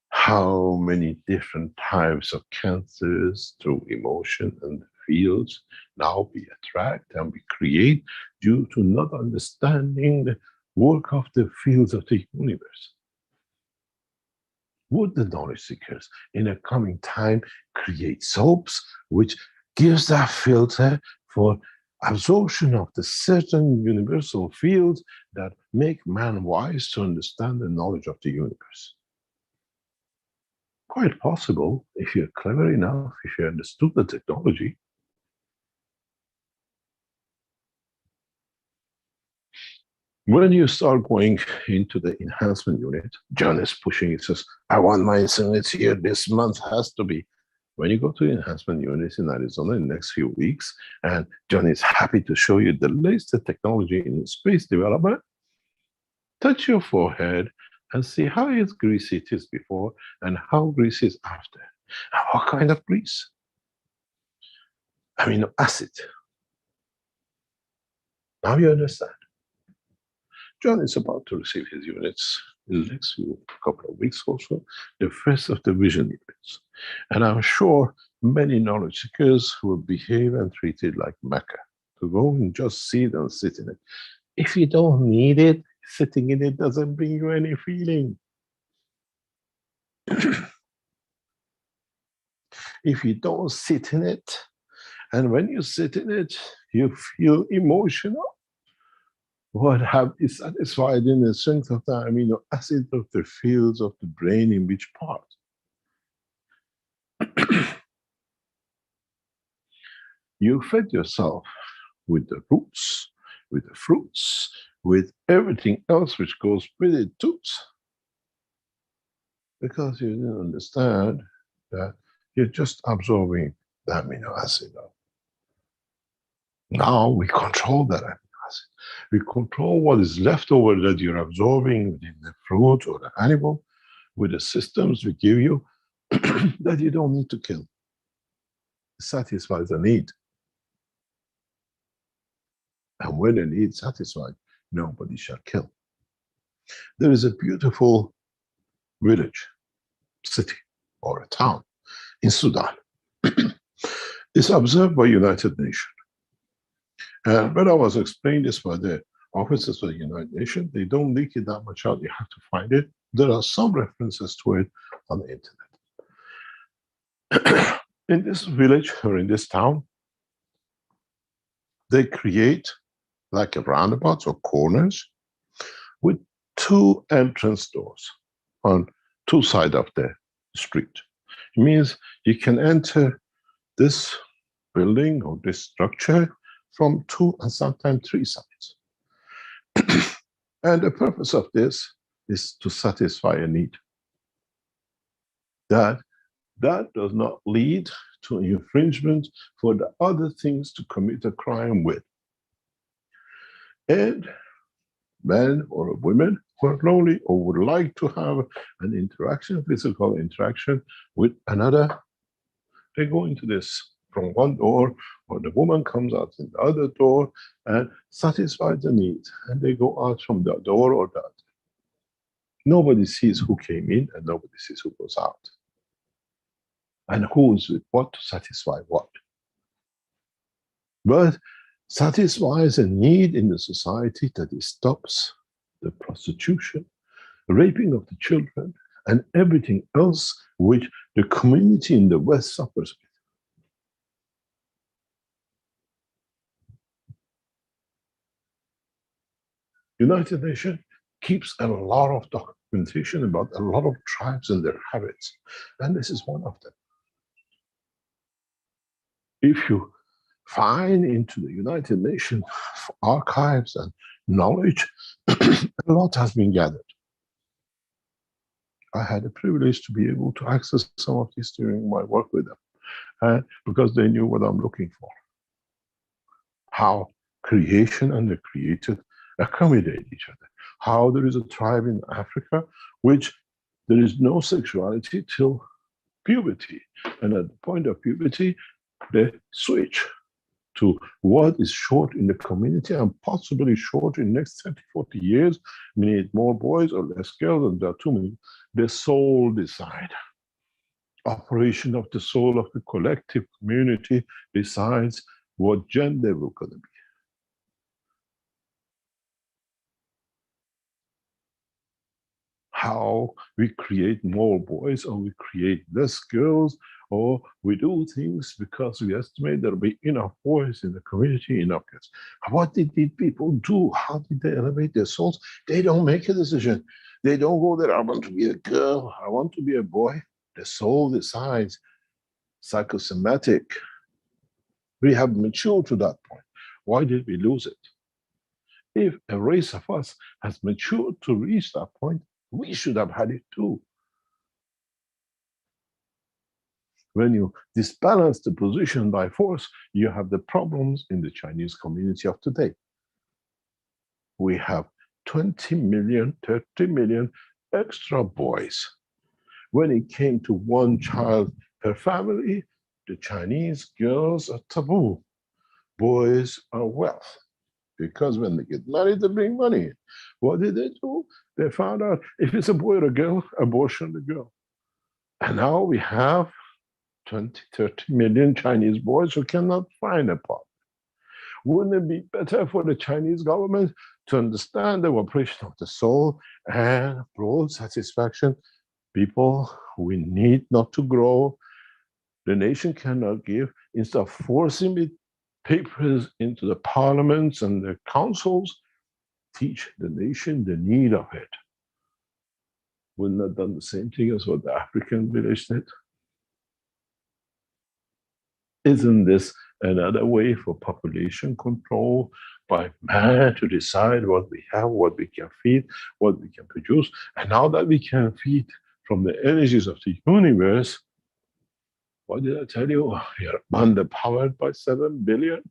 How many different types of cancers through emotion and fields now we attract and we create due to not understanding the work of the fields of the universe. Would the knowledge seekers in a coming time create soaps which gives that filter for absorption of the certain universal fields that make man wise to understand the knowledge of the universe? Quite possible if you're clever enough, if you understood the technology. When you start going into the enhancement unit, John is pushing it, says, I want my units here this month, has to be. When you go to the enhancement units in Arizona in the next few weeks, and John is happy to show you the latest technology in space development, touch your forehead and see how greasy it is before and how greasy it is after. And what kind of grease? Amino acid. Now you understand. John is about to receive his units in the next couple of weeks or so, the first of the vision units. And I'm sure many knowledge seekers will behave and treat it like Mecca, to go and just sit and sit in it. If you don't need it, sitting in it doesn't bring you any feeling. If you don't sit in it, and when you sit in it, you feel emotional, what is satisfied in the strength of the amino acid of the fields of the brain in which part? You fed yourself with the roots, with the fruits, with everything else which goes with it too, because you didn't understand that you're just absorbing the amino acid. Now we control that amino acid. We control what is left over that you're absorbing within the fruit or the animal with the systems we give you that you don't need to kill. It satisfies the need. And when the need is satisfied, nobody shall kill. There is a beautiful village, city, or a town in Sudan. It's observed by United Nations. And when I was explained this by the officers of the United Nations, they don't leak it that much out, you have to find it. There are some references to it on the internet. In this village or in this town, they create like a roundabouts or corners with 2 entrance doors on 2 sides of the street. It means you can enter this building or this structure from 2 and sometimes 3 sides. And the purpose of this is to satisfy a need. That does not lead to infringement for the other things to commit a crime with. And men or women who are lonely or would like to have an interaction, physical interaction with another, they go into this from one door, or the woman comes out in the other door and satisfies the need, and they go out from the door or that. Nobody sees who came in and nobody sees who goes out. And who is with what to satisfy what. But satisfies a need in the society that it stops the prostitution, raping of the children, and everything else which the community in the West suffers with. United Nations keeps a lot of documentation about a lot of tribes and their habits, and this is one of them. If you find into the United Nations archives and knowledge, a lot has been gathered. I had the privilege to be able to access some of this during my work with them, because they knew what I'm looking for. How creation and the created accommodate each other. How there is a tribe in Africa which there is no sexuality till puberty. And at the point of puberty, they switch to what is short in the community and possibly short in the next 30, 40 years. We need more boys or less girls, and there are too many. The soul decide. Operation of the soul of the collective community decides what gender we're going to be. How we create more boys or we create less girls, or we do things because we estimate there will be enough boys in the community, enough girls. What did these people do? How did they elevate their souls? They don't make a decision. They don't go there, I want to be a girl, I want to be a boy. The soul decides. Psychosomatic. We have matured to that point. Why did we lose it? If a race of us has matured to reach that point, we should have had it too. When you disbalance the position by force, you have the problems in the Chinese community of today. We have 20 million, 30 million extra boys. When it came to one child per family, the Chinese girls are taboo. Boys are wealth. Because when they get married, they bring money in. What did they do? They found out if it's a boy or a girl, abortion the girl. And now we have 20, 30 million Chinese boys who cannot find a partner. Wouldn't it be better for the Chinese government to understand the operation of the soul and broad satisfaction? People, we need not to grow. The nation cannot give. Instead of forcing it papers into the parliaments and the councils, teach the nation the need of it. Wouldn't have done the same thing as what the African village did? Isn't this another way for population control by man to decide what we have, what we can feed, what we can produce? And now that we can feed from the energies of the universe, what did I tell you? We are underpowered by 7 billion.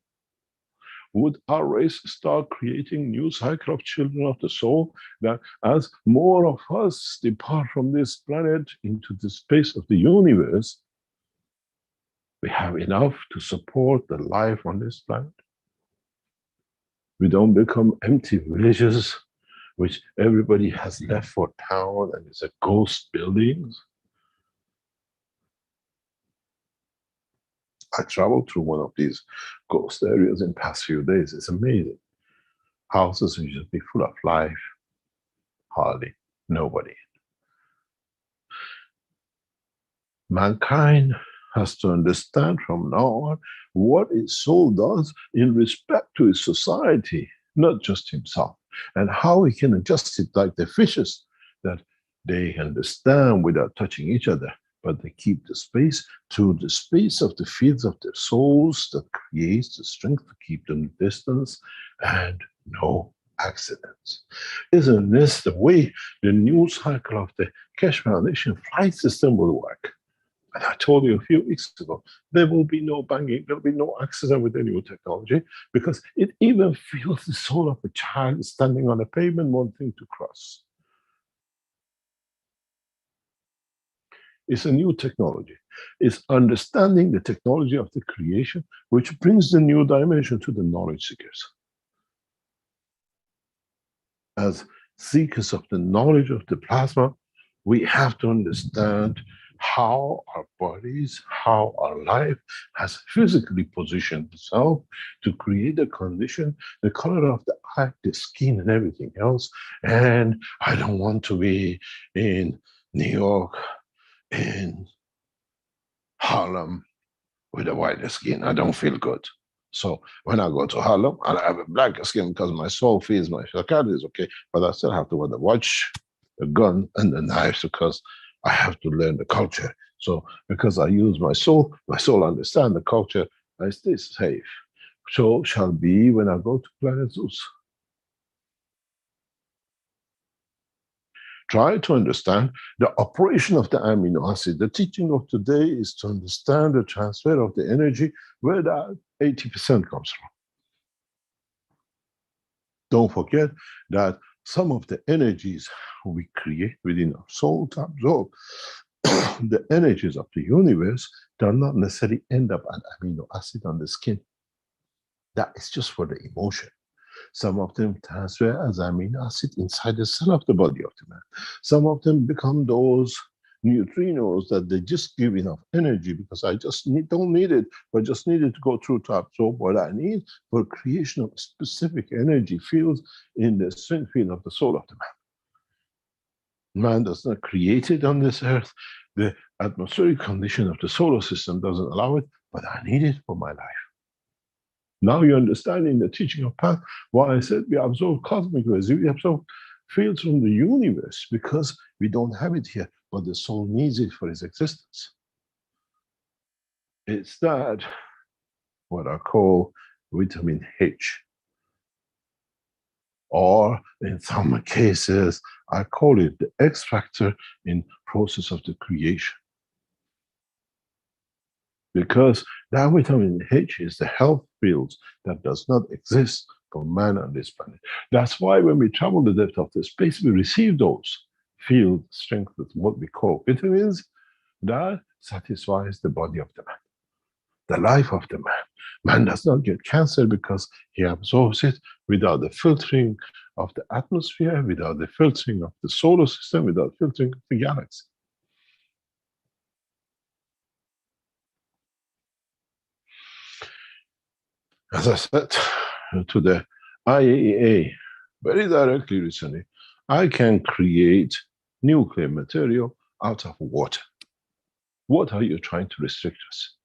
Would our race start creating new cycle of children of the soul, that as more of us depart from this planet into the space of the universe, we have enough to support the life on this planet? We don't become empty villages which everybody has left for town and it's a ghost buildings. I traveled through one of these ghost areas in the past few days. It's amazing. Houses will just be full of life, hardly nobody. Mankind has to understand from now on what its soul does in respect to its society, not just himself, and how he can adjust it like the fishes, that they understand without touching each other, but they keep the space to the space of the fields of their souls that creates the strength to keep them distance and no accidents. Isn't this the way the new cycle of the Keshe Foundation flight system will work? And I told you a few weeks ago, there will be no banging, there will be no accident with the new technology, because it even feels the soul of a child standing on a pavement wanting to cross. It's a new technology. It's understanding the technology of the creation, which brings the new dimension to the knowledge seekers. As seekers of the knowledge of the plasma, we have to understand how our bodies, how our life has physically positioned itself to create a condition, the color of the eye, the skin, and everything else. And I don't want to be in New York, in Harlem, with a white skin. I don't feel good. So when I go to Harlem, I have a black skin because my soul feels my psychiatrist, okay, but I still have to wear the watch, the gun, and the knives because I have to learn the culture. So because I use my soul understand the culture, I stay safe. So shall be when I go to planet Zeus. Try to understand the operation of the amino acid. The teaching of today is to understand the transfer of the energy where that 80% comes from. Don't forget that some of the energies we create within our soul to absorb the energies of the universe do not necessarily end up an amino acid on the skin. That is just for the emotion. Some of them transfer as amino acid inside the cell of the body of the man. Some of them become those neutrinos that they just give enough energy because I just don't need it, but just need it to go through to absorb what I need for creation of specific energy fields in the strength field of the soul of the man. Man does not create it on this earth. The atmospheric condition of the solar system doesn't allow it, but I need it for my life. Now you understand in the teaching of path why I said we absorb cosmic rays, we absorb fields from the universe because we don't have it here, but the soul needs it for its existence. It's that what I call vitamin H. Or in some cases, I call it the X factor in process of the creation. Because that vitamin H is the health fields that does not exist for man on this planet. That's why when we travel the depth of the space, we receive those field strength with what we call vitamins that satisfies the body of the man, the life of the man. Man does not get cancer because he absorbs it without the filtering of the atmosphere, without the filtering of the solar system, without filtering of the galaxy. As I said to the IAEA very directly recently, I can create nuclear material out of water. What are you trying to restrict us?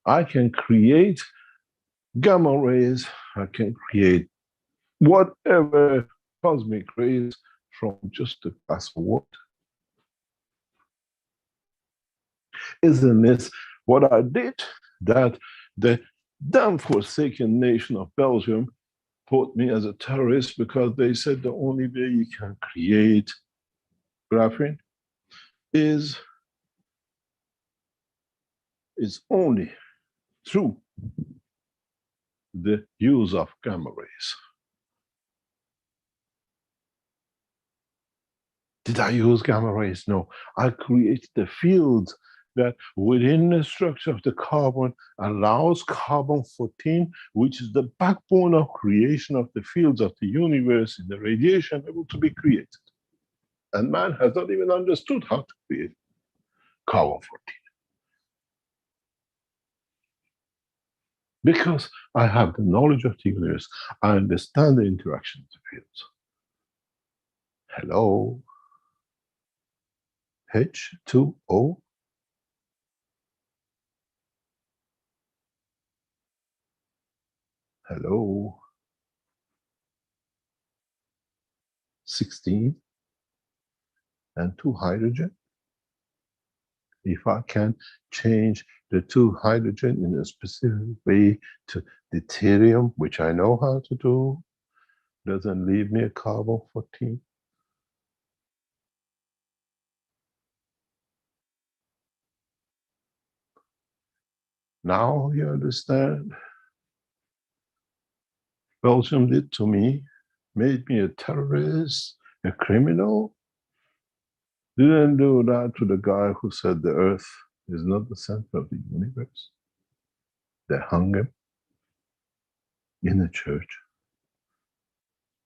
I can create gamma rays, I can create whatever cosmic rays from just a glass of water. Isn't this what I did that the damn forsaken nation of Belgium put me as a terrorist because they said the only way you can create graphene is only through the use of gamma rays. Did I use gamma rays? No. I created the field that within the structure of the carbon allows carbon-14, which is the backbone of creation of the fields of the universe in the radiation, able to be created. And man has not even understood how to create carbon-14. Because I have the knowledge of the universe, I understand the interaction of the fields. Hello? H2O? Hello? 16 and 2 hydrogen. If I can change the 2 hydrogen in a specific way to deuterium, which I know how to do, doesn't leave me a carbon-14. Now you understand. Belgium did to me, made me a terrorist, a criminal. Didn't do that to the guy who said the earth is not the center of the universe. They hung him. in a church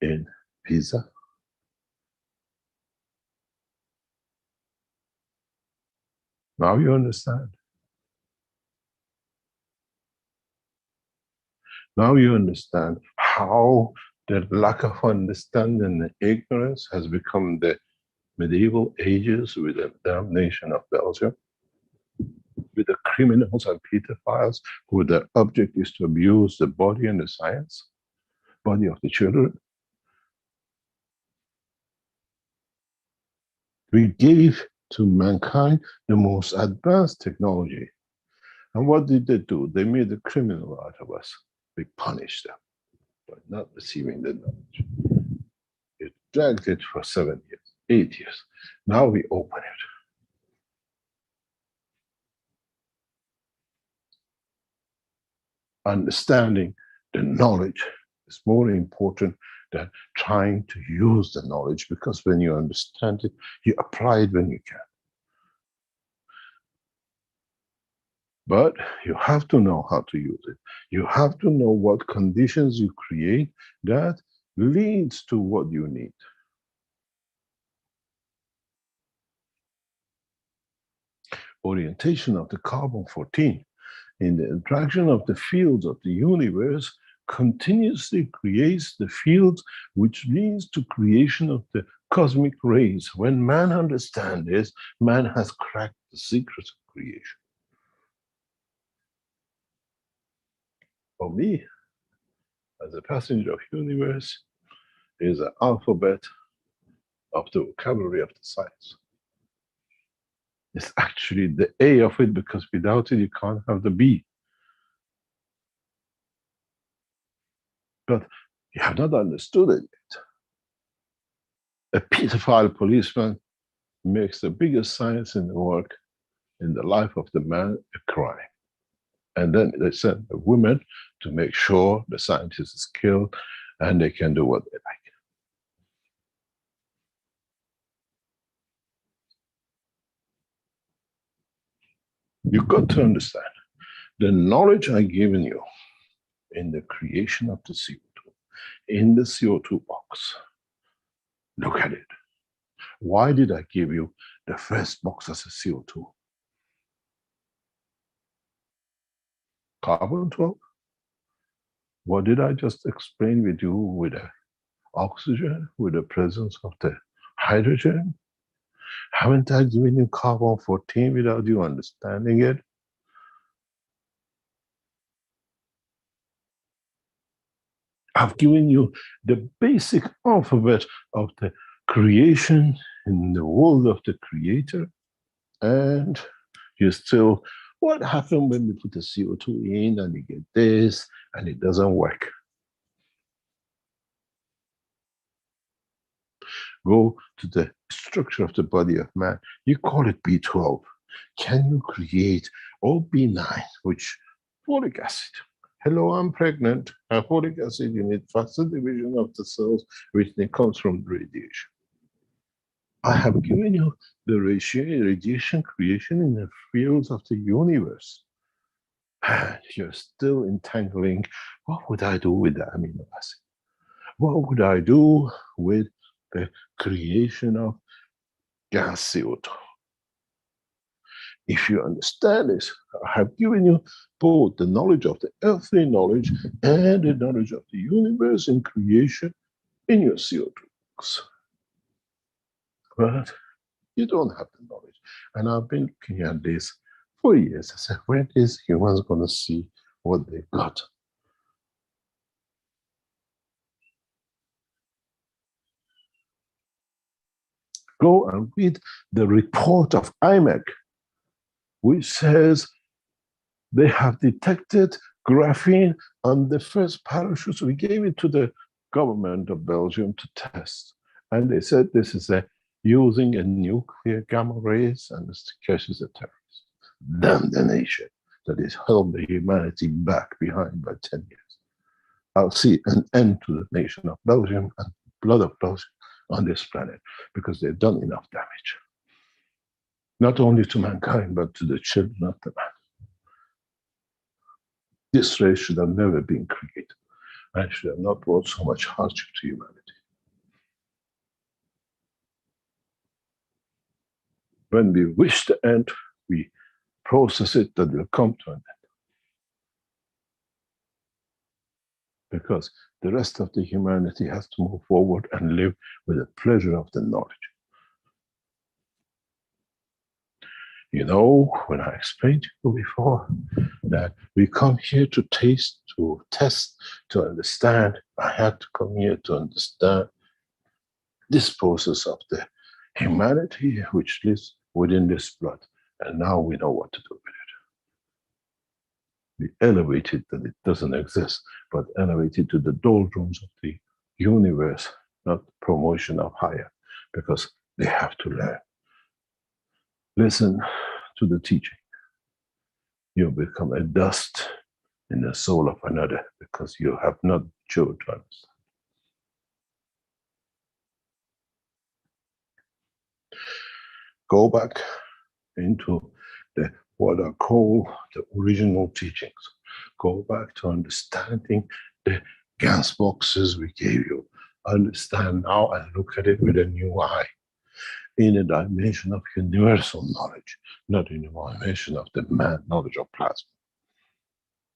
in Pisa. Now you understand. Now you understand how the lack of understanding and ignorance has become the medieval ages with the damnation of Belgium, with the criminals and pedophiles who their object is to abuse the body and the science, body of the children. We gave to mankind the most advanced technology. And what did they do? They made a criminal out of us. We punished them by not receiving the knowledge. It dragged it for 7 years, 8 years. Now we open it. Understanding the knowledge is more important than trying to use the knowledge, because when you understand it, you apply it when you can. But you have to know how to use it. You have to know what conditions you create that leads to what you need. Orientation of the carbon-14 in the interaction of the fields of the universe continuously creates the fields which leads to creation of the cosmic rays. When man understands this, man has cracked the secrets of creation. For me, as a passenger of universe, is an alphabet of the vocabulary of the science. It's actually the A of it, because without it you can't have the B. But you have not understood it yet. A pedophile policeman makes the biggest science in the world, in the life of the man, a crime. And then they send a woman to make sure the scientist is killed and they can do what they like. You've got to understand, the knowledge I've given you in the creation of the CO2, in the CO2 box, look at it. Why did I give you the first box as a CO2? Carbon-12? What did I just explain with you with the oxygen, with the presence of the hydrogen? Haven't I given you carbon-14 without you understanding it? I've given you the basic alphabet of the creation in the world of the creator, and you still, what happened when we put the CO2 in and you get this and it doesn't work? Go to the structure of the body of man. You call it B12. Can you create, or B9, which folic acid? Hello, I'm pregnant. And folic acid, you need faster division of the cells, which comes from radiation. I have given you the radiation creation in the fields of the universe. And you're still entangling, what would I do with the amino acid? What would I do with the creation of gas CO2? If you understand this, I have given you both the knowledge of the earthly knowledge and the knowledge of the universe and creation in your CO2 box. But you don't have the knowledge. And I've been looking at this for years. I said, when is humans going to see what they've got? Go and read the report of IMEC, which says they have detected graphene on the first parachutes. We gave it to the government of Belgium to test. And they said this is using a nuclear gamma rays, and Mr. Keshe is a terrorist. Damn the nation that has held the humanity back behind by 10 years. I'll see an end to the nation of Belgium and blood of Belgium on this planet, because they've done enough damage. Not only to mankind, but to the children of the man. This race should have never been created. and should have not brought so much hardship to humanity. When we wish to end, we process it that will come to an end. Because the rest of the humanity has to move forward and live with the pleasure of the knowledge. You know, when I explained to you before that we come here to taste, to test, to understand, I had to come here to understand this process of the humanity which lives within this blood. And now we know what to do with it. We elevate it that it doesn't exist, but elevate it to the doldrums of the universe, not promotion of higher, because they have to learn. Listen to the teaching. You become a dust in the soul of another because you have not chosen to understand. Go back into what I call the original teachings. Go back to understanding the Gans boxes we gave you. Understand now and look at it with a new eye. In a dimension of universal knowledge, not in a dimension of the man knowledge of plasma.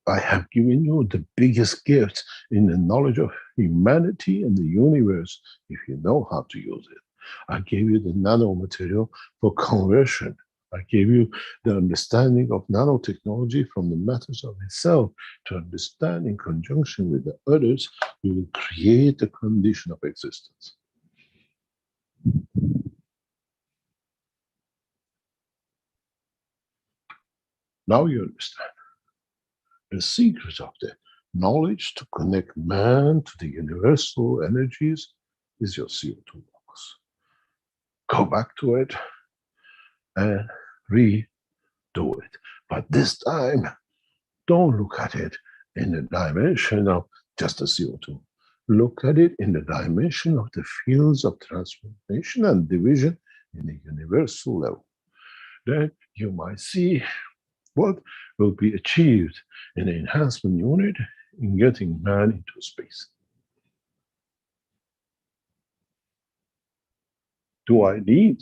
I have given you the biggest gift in the knowledge of humanity and the universe, if you know how to use it. I gave you the nanomaterial for conversion. I gave you the understanding of nanotechnology from the matters of itself to understand in conjunction with the others, we will create the condition of existence. Now you understand. The secret of the knowledge to connect man to the universal energies is your CO2 box. Go back to it and redo it. But this time, don't look at it in the dimension of just the CO2. Look at it in the dimension of the fields of transformation and division in the universal level. Then you might see what will be achieved in the enhancement unit in getting man into space. Do I need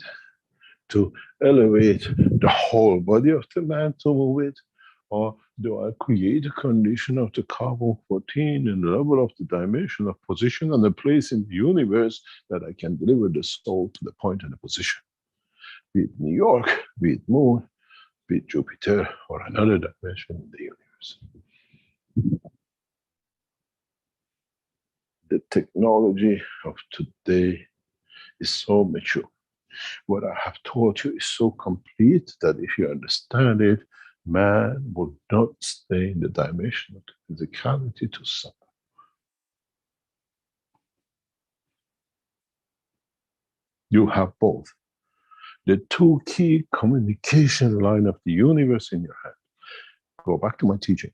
to elevate the whole body of the man to move it? Or do I create a condition of the carbon-14 and the level of the dimension of position and the place in the universe that I can deliver the soul to the point and the position? Be it New York, be it Moon, be it Jupiter, or another dimension in the universe. The technology of today is so mature. What I have taught you is so complete that if you understand it, man will not stay in the dimension of the physicality to suffer. You have both. The two key communication line of the universe in your hand. Go back to my teachings.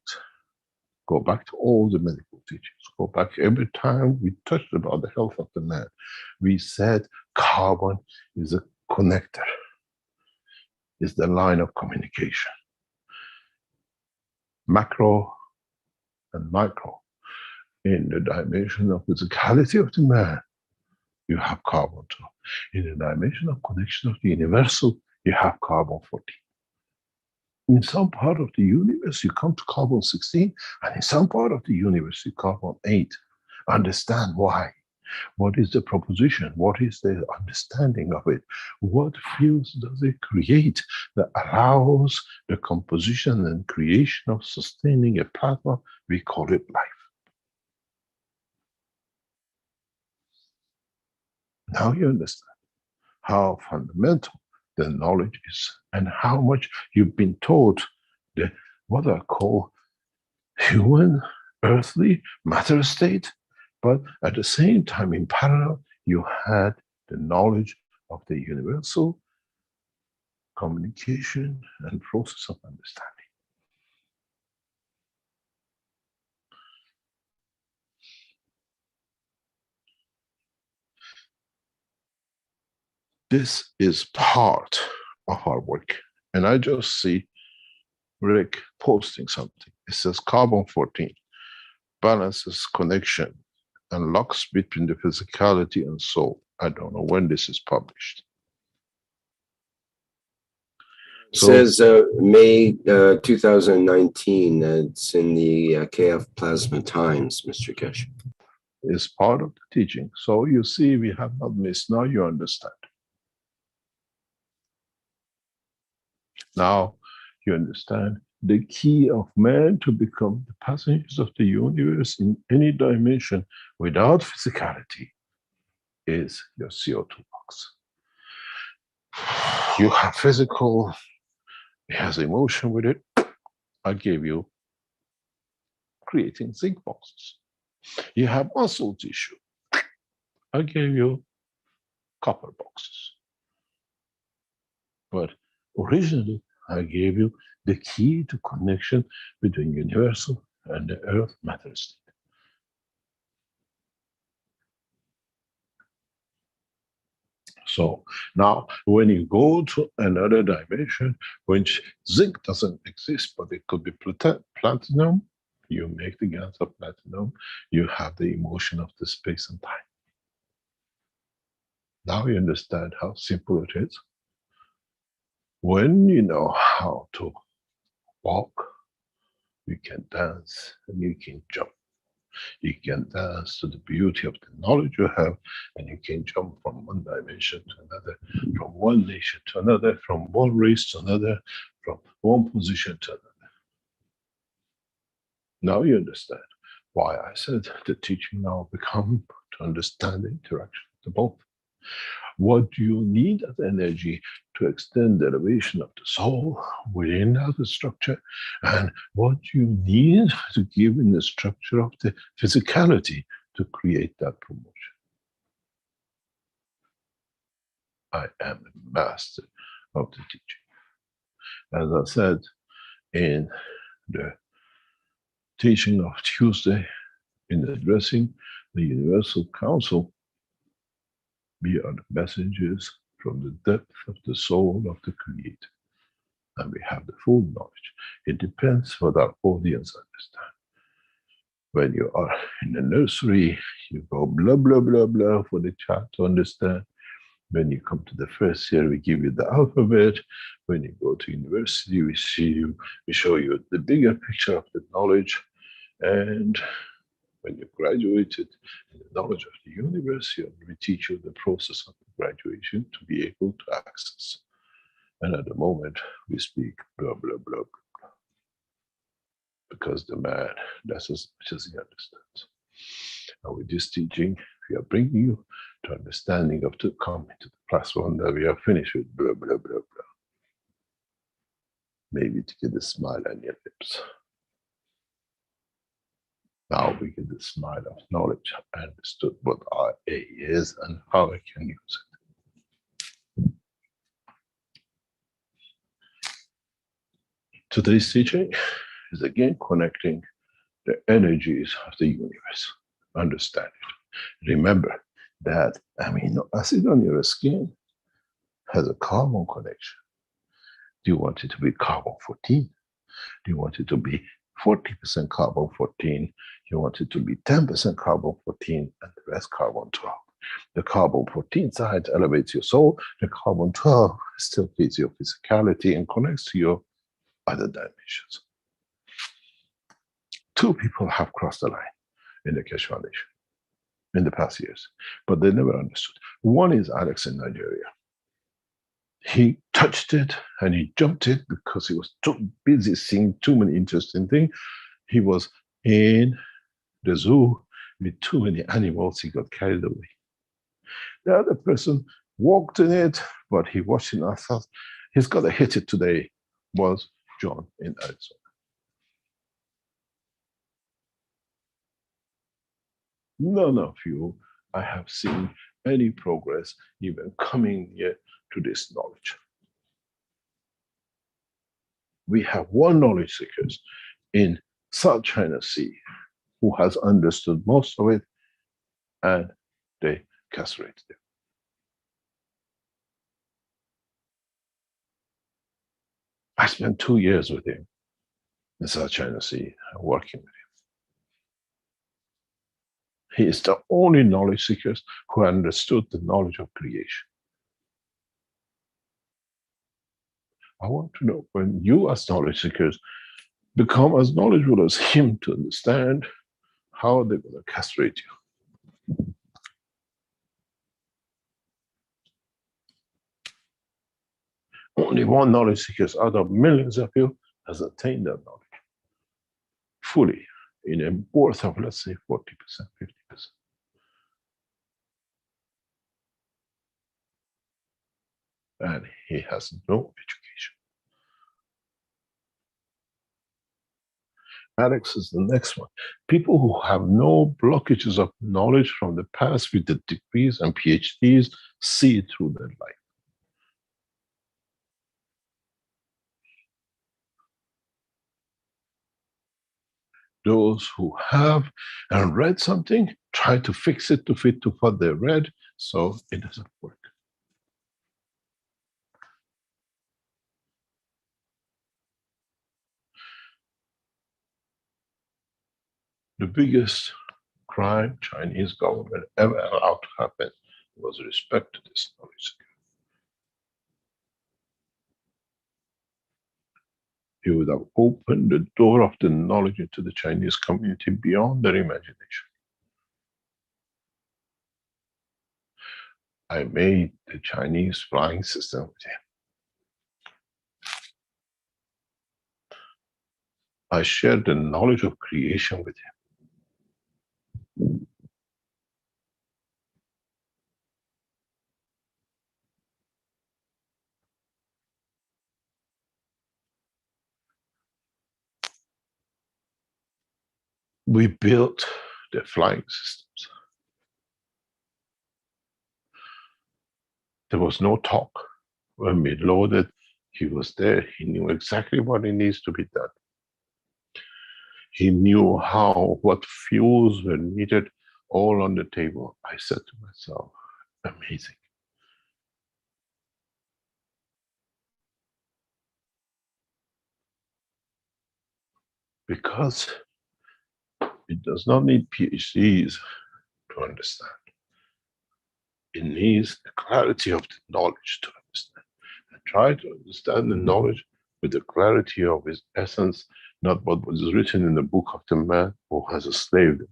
Go back to all the medical teachings. Go back every time we touched about the health of the man. We said carbon is a connector. It's the line of communication. Macro and micro. In the dimension of physicality of the man, you have carbon too. In the dimension of connection of the universal, you have carbon-14. In some part of the universe, you come to carbon-16, and in some part of the universe, you carbon-8. Understand why. What is the proposition? What is the understanding of it? What fields does it create that allows the composition and creation of sustaining a plasma? We call it life. Now you understand how fundamental the knowledge is and how much you've been taught the what I call human, earthly matter state, but at the same time, in parallel, you had the knowledge of the universal communication and process of understanding. This is part of our work. And I just see Rick posting something. It says carbon-14. balances connection and locks between the physicality and soul. I don't know when this is published. It says May 2019. It's in the KF Plasma Times, Mr. Keshe. Is part of the teaching. So you see, we have not missed. Now you understand. Now you understand the key of man to become the passengers of the universe in any dimension without physicality is your CO2 box. You have physical, it has emotion with it. I gave you creating zinc boxes. You have muscle tissue. I gave you copper boxes. But originally, I gave you the key to connection between universal and the earth matter state. So now, when you go to another dimension, which zinc doesn't exist, but it could be platinum, you make the gas of platinum, you have the emotion of the space and time. Now you understand how simple it is. When you know how to walk, you can dance and you can jump. You can dance to the beauty of the knowledge you have, and you can jump from one dimension to another, from one nation to another, from one race to another, from one position to another. Now you understand why I said the teaching now become to understand the interaction of the both. What do you need as energy to extend the elevation of the soul within that structure, and what you need to give in the structure of the physicality to create that promotion. I am the master of the teaching. As I said in the teaching of Tuesday, in addressing the Universal Council, we are the messengers from the depth of the soul of the Creator. And we have the full knowledge. It depends what our audience understand. When you are in the nursery, you go blah, blah, blah, blah for the child to understand. When you come to the first year, we give you the alphabet. When you go to university, we show you the bigger picture of the knowledge. And when you graduated in the knowledge of the universe, we teach you the process of the graduation to be able to access. And at the moment, we speak blah, blah, blah, blah, blah. Because the man, that's as much as he understands. And with this teaching, we are bringing you to understanding of to come into the class one that we are finished with blah, blah, blah, blah. Maybe to get a smile on your lips. Now we get the smile of knowledge. I understood what RA is and how I can use it. Today's teaching is again connecting the energies of the universe. Understand it. Remember that amino acid on your skin has a carbon connection. Do you want it to be carbon 14? Do you want it to be 40% carbon 14? You want it to be 10% carbon 14 and the rest carbon 12. The carbon 14 side elevates your soul. The carbon 12 still feeds your physicality and connects to your other dimensions. Two people have crossed the line in the Keshe Foundation in the past years, but they never understood. One is Alex in Nigeria. He touched it and he jumped it because he was too busy seeing too many interesting things. He was in the zoo with too many animals, he got carried away. The other person walked in it, but he watched it and thought, he's got to hit it today, was John in Arizona. None of you, I have seen any progress even coming near to this knowledge. We have one knowledge seekers in South China Sea who has understood most of it, and they castrated him. I spent 2 years with him in South China Sea, working with him. He is the only knowledge seekers who understood the knowledge of creation. I want to know, when you as knowledge seekers become as knowledgeable as him to understand how they're going to castrate you. Only one knowledge seeker out of millions of you has attained that knowledge fully in a worth of, let's say, 40%, 50%. And he has no education. Alex is the next one. People who have no blockages of knowledge from the past with the degrees and PhDs see it through their life. Those who have and read something try to fix it to fit to what they read, so it doesn't work. The biggest crime Chinese government ever allowed to happen was respect to this knowledge. He would have opened the door of the knowledge into the Chinese community beyond their imagination. I made the Chinese flying system with him. I shared the knowledge of creation with him. We built the flying systems. There was no talk. When we loaded, he was there. He knew exactly what it needs to be done. He knew what fuels were needed, all on the table. I said to myself, amazing. Because it does not need PhDs to understand. It needs the clarity of the knowledge to understand. And try to understand the knowledge with the clarity of his essence, not what was written in the book of the man who has enslaved him.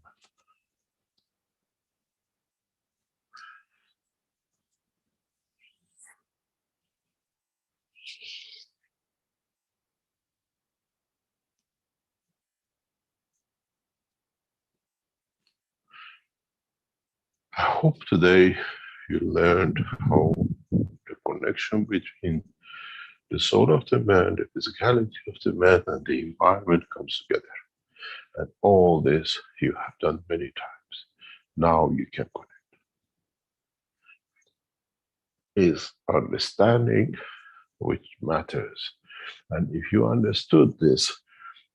I hope today you learned how the connection between the soul of the man, the physicality of the man, and the environment comes together. And all this you have done many times. Now you can connect. Is understanding which matters. And if you understood this,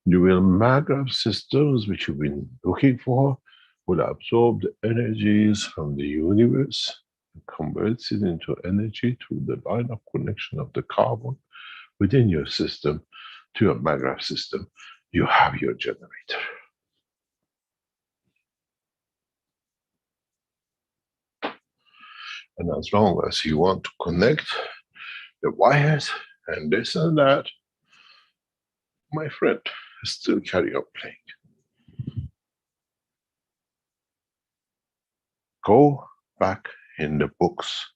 you will Maghreb systems which you've been looking for will absorb the energies from the universe and converts it into energy through the line of connection of the carbon within your system to your Maghreb system. You have your generator. And as long as you want to connect the wires and this and that, my friend, still carry on playing. Go back in the books.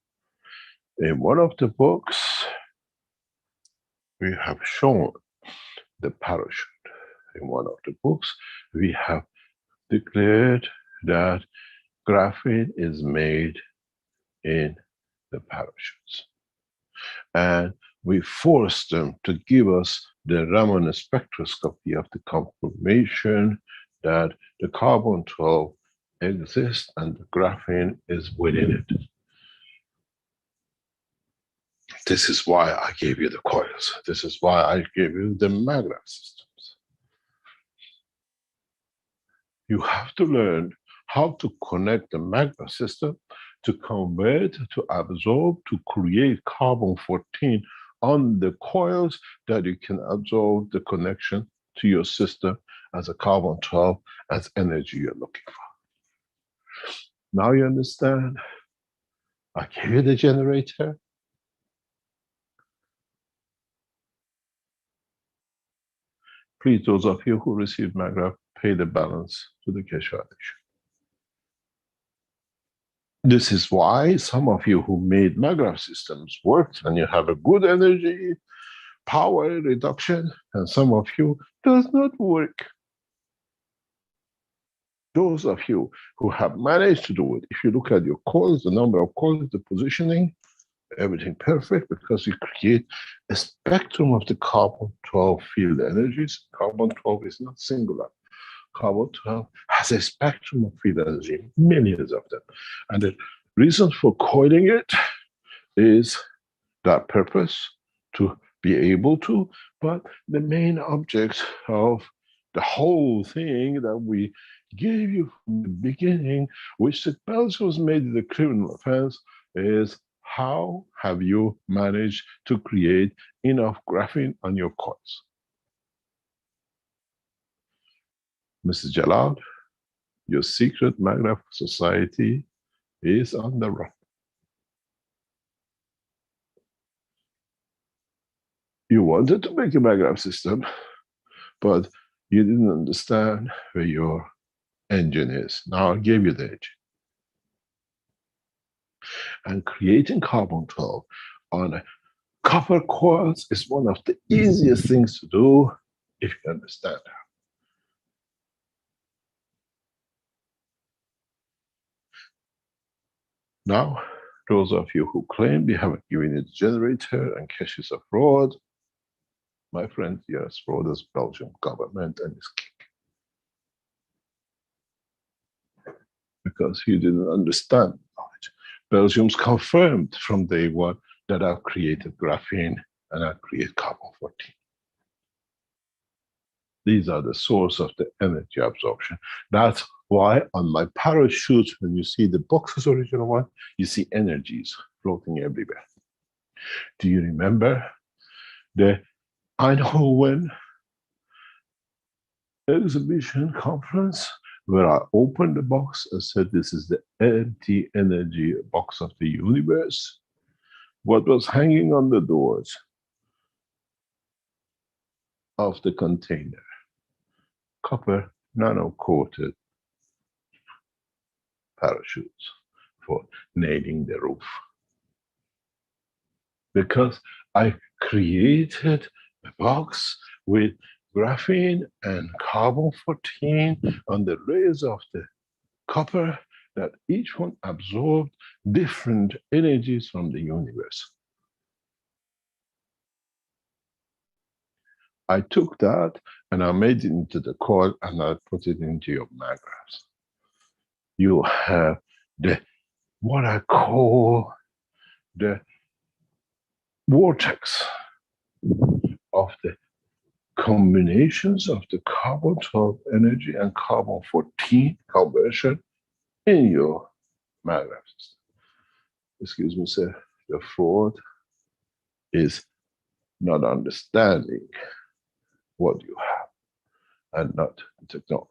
In one of the books, we have shown the parachute. In one of the books, we have declared that graphene is made in the parachutes. And we forced them to give us the Raman spectroscopy of the confirmation that the carbon-12 exists and the graphene is within it. This is why I gave you the coils. This is why I gave you the Maghreb systems. You have to learn how to connect the Maghreb system to convert, to absorb, to create carbon-14 on the coils that you can absorb the connection to your system as a carbon-12 as energy you're looking for. Now you understand? I gave you the generator. Please, those of you who received MAGRAPH, pay the balance to the Keshe Foundation. This is why some of you who made MAGRAPH systems worked and you have a good energy, power reduction, and some of you does not work. Those of you who have managed to do it, if you look at your coils, the number of coils, the positioning, everything perfect, because you create a spectrum of the carbon-12 field energies. Carbon-12 is not singular. Carbon-12 has a spectrum of field energy, millions of them. And the reason for coiling it is that purpose, to be able to, but the main object of the whole thing that we gave you from the beginning, which the Belgians made it a criminal offense, is how have you managed to create enough graphene on your coils? Mrs. Jalal, your secret MAGRAPH society is on the run. You wanted to make a MAGRAPH system, but you didn't understand where your engine is. Now I gave you the engine. And creating carbon-12 on copper coils is one of the easiest things to do if you understand how. Now, those of you who claim we haven't given you the generator and Keshe is a fraud, my friend, yes, fraud is Belgian government and its king. Because you didn't understand knowledge. Belgium's confirmed from day one that I've created graphene and I've created carbon-14. These are the source of the energy absorption. That's why on my parachute, when you see the box's original one, you see energies floating everywhere. Do you remember the Eindhoven exhibition conference where I opened the box and said, this is the empty energy box of the universe? What was hanging on the doors of the container? Copper nano-coated parachutes for nailing the roof. Because I created a box with graphene and carbon-14 on the layers of the copper, that each one absorbed different energies from the universe. I took that and I made it into the coil and I put it into your MAGRAPHs. You have the, what I call the vortex of the combinations of the carbon-12 energy and carbon-14 conversion in your MAGRAPHs. Excuse me, sir, the fraud is not understanding what you have and not the technology.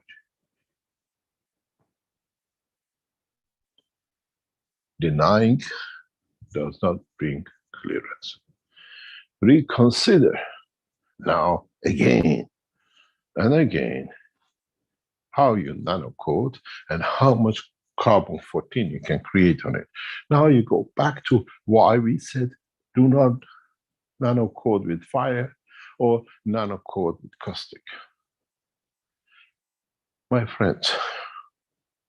Denying does not bring clearance. Reconsider now again and again how you nano-coat and how much carbon-14 you can create on it. Now you go back to why we said do not nano-coat with fire or nano-coat with caustic. My friends,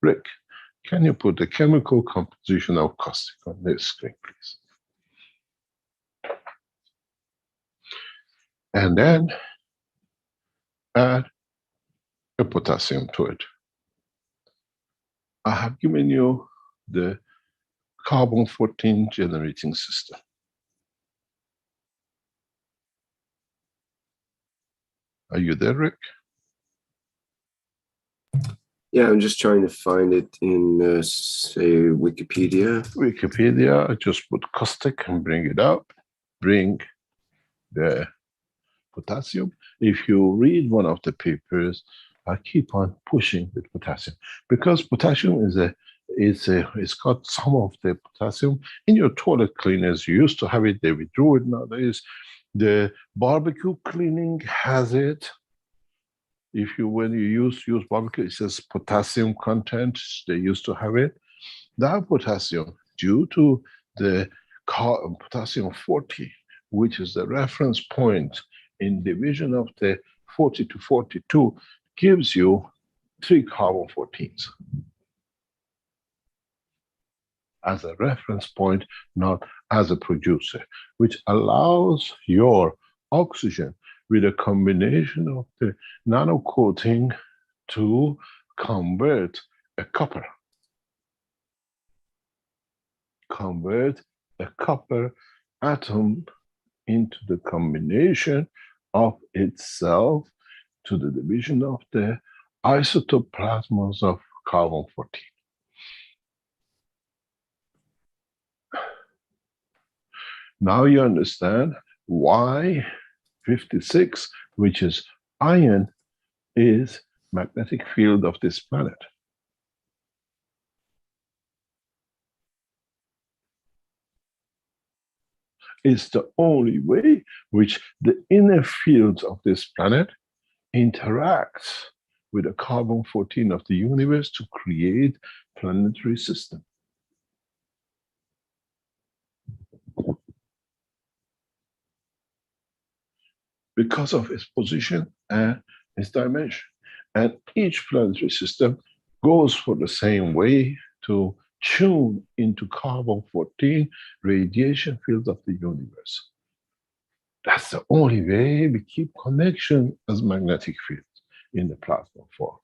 Rick, can you put the chemical composition of caustic on this screen, please? And then add a potassium to it. I have given you the carbon-14 generating system. Are you there, Rick? Yeah, I'm just trying to find it in, say, Wikipedia. Wikipedia, I just put caustic and bring it up. Bring the potassium. If you read one of the papers, I keep on pushing with potassium because potassium is a it's got some of the potassium. In your toilet cleaners, you used to have it, they withdrew it nowadays. The barbecue cleaning has it. When you use barbecue, it says potassium content, they used to have it. That potassium, due to the potassium 40, which is the reference point in division of the 40 to 42, gives you 3 carbon 14s as a reference point, not as a producer, which allows your oxygen with a combination of the nano coating to convert a copper atom into the combination of itself to the division of the isotope plasmas of carbon 14. Now you understand why 56, which is iron, is magnetic field of this planet. It's the only way which the inner fields of this planet interacts with the carbon 14 of the universe to create planetary system. Because of its position and its dimension. And each planetary system goes for the same way to tune into carbon 14 radiation fields of the universe. That's the only way we keep connection as magnetic fields in the plasma form.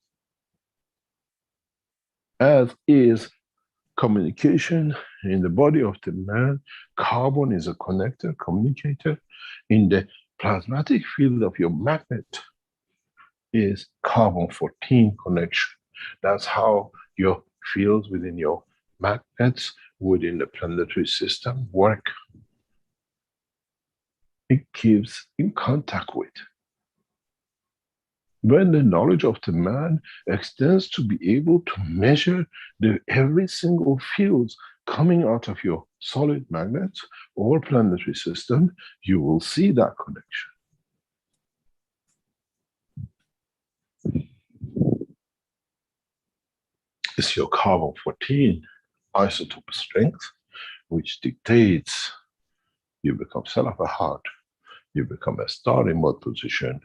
As is communication in the body of the man, carbon is a connector, communicator. In the plasmatic field of your magnet is carbon 14 connection. That's how your fields within your magnets within the planetary system work. It keeps in contact with. When the knowledge of the man extends to be able to measure every single fields coming out of your solid magnets or planetary system, you will see that connection. It's your carbon 14 isotope strength, which dictates you become cell of a heart, you become a star in what position,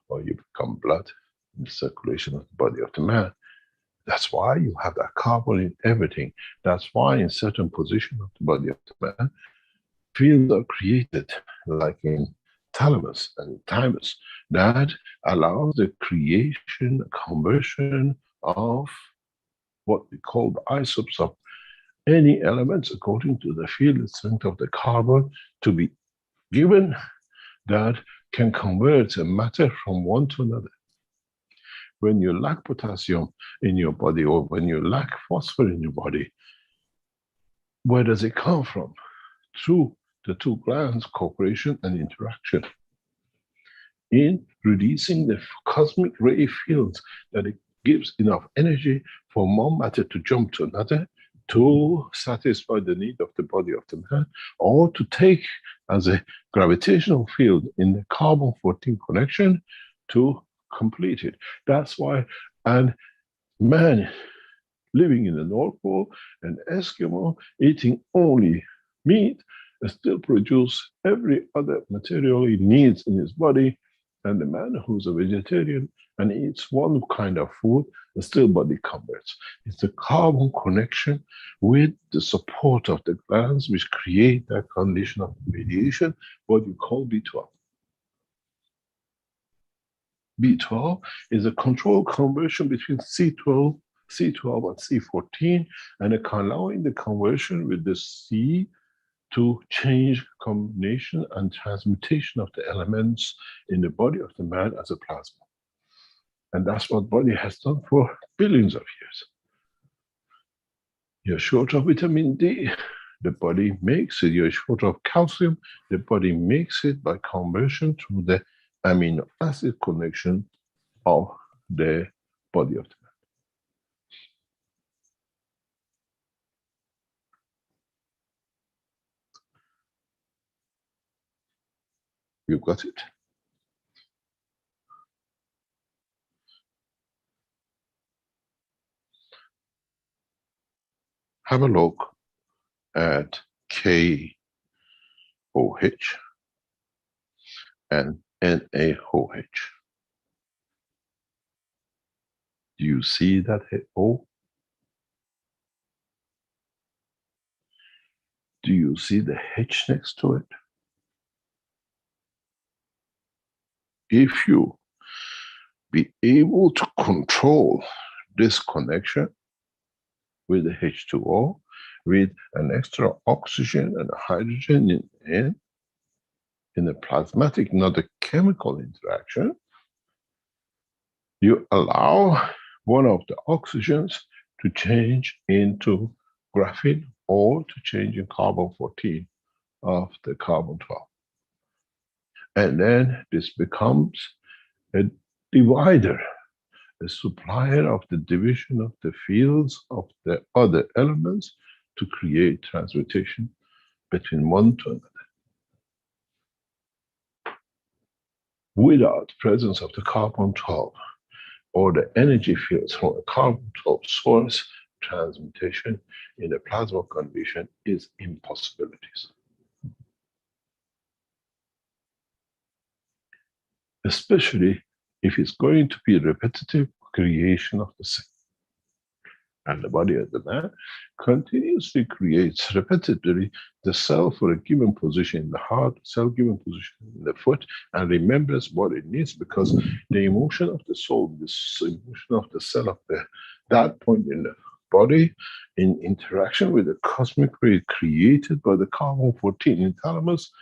or you become blood in the circulation of the body of the man. That's why you have that carbon in everything. That's why in certain position of the body of the man, fields are created, like in thalamus and thymus, that allows the creation, conversion of what we call the isotopes of any elements according to the field strength of the carbon to be given that can convert a matter from one to another. When you lack potassium in your body or when you lack phosphorus in your body, where does it come from? Through the two glands, cooperation and interaction. In releasing the cosmic ray fields that it gives enough energy for one matter to jump to another to satisfy the need of the body of the man, or to take as a gravitational field in the carbon 14 connection to complete it. That's why a man living in the North Pole, an Eskimo eating only meat, still produce every other material he needs in his body, and the man who's a vegetarian and eats one kind of food, still body converts. It's the carbon connection with the support of the glands which create that condition of radiation, what you call B12. B12 is a controlled conversion between C12 and C14, and allowing the conversion with the C to change combination and transmutation of the elements in the body of the man as a plasma. And that's what body has done for billions of years. You're short of vitamin D, the body makes it. You're short of calcium, the body makes it by conversion through the amino acid connection of the body of the man. You got it? Have a look at KOH and NaOH. Do you see that O? Do you see the H next to it? If you be able to control this connection with the H2O, with an extra oxygen and a hydrogen in a plasmatic, not a chemical interaction, you allow one of the oxygens to change into graphene or to change in carbon-14 of the carbon-12. And then this becomes a divider, a supplier of the division of the fields of the other elements to create transmutation between one to another. Without presence of the carbon-12 or the energy fields from a carbon-12 source, transmutation in a plasma condition is impossibilities. Especially if it's going to be repetitive creation of the same. And the body of the man continuously creates repetitively the cell for a given position in the heart, cell given position in the foot, and remembers what it needs, because the emotion of the soul, this emotion of the cell of that point in the body, in interaction with the cosmic ray created by the carbon-14 in thalamus,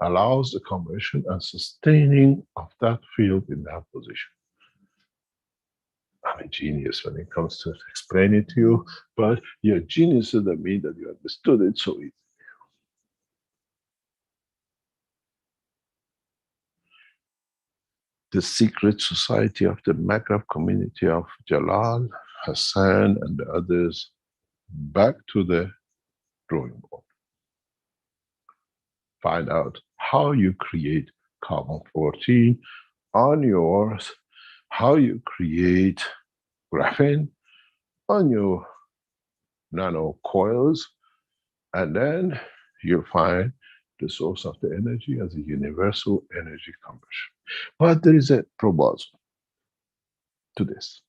allows the conversion and sustaining of that field in that position. I'm a genius when it comes to explain it to you, but you're a genius doesn't mean that you understood it so easily. The secret society of the Maghreb community of Jalal, Hassan, and the others, back to the drawing board. Find out how you create carbon-14 on yours, how you create graphene on your nano coils, and then you'll find the source of the energy as a universal energy conversion. But there is a proposal to this.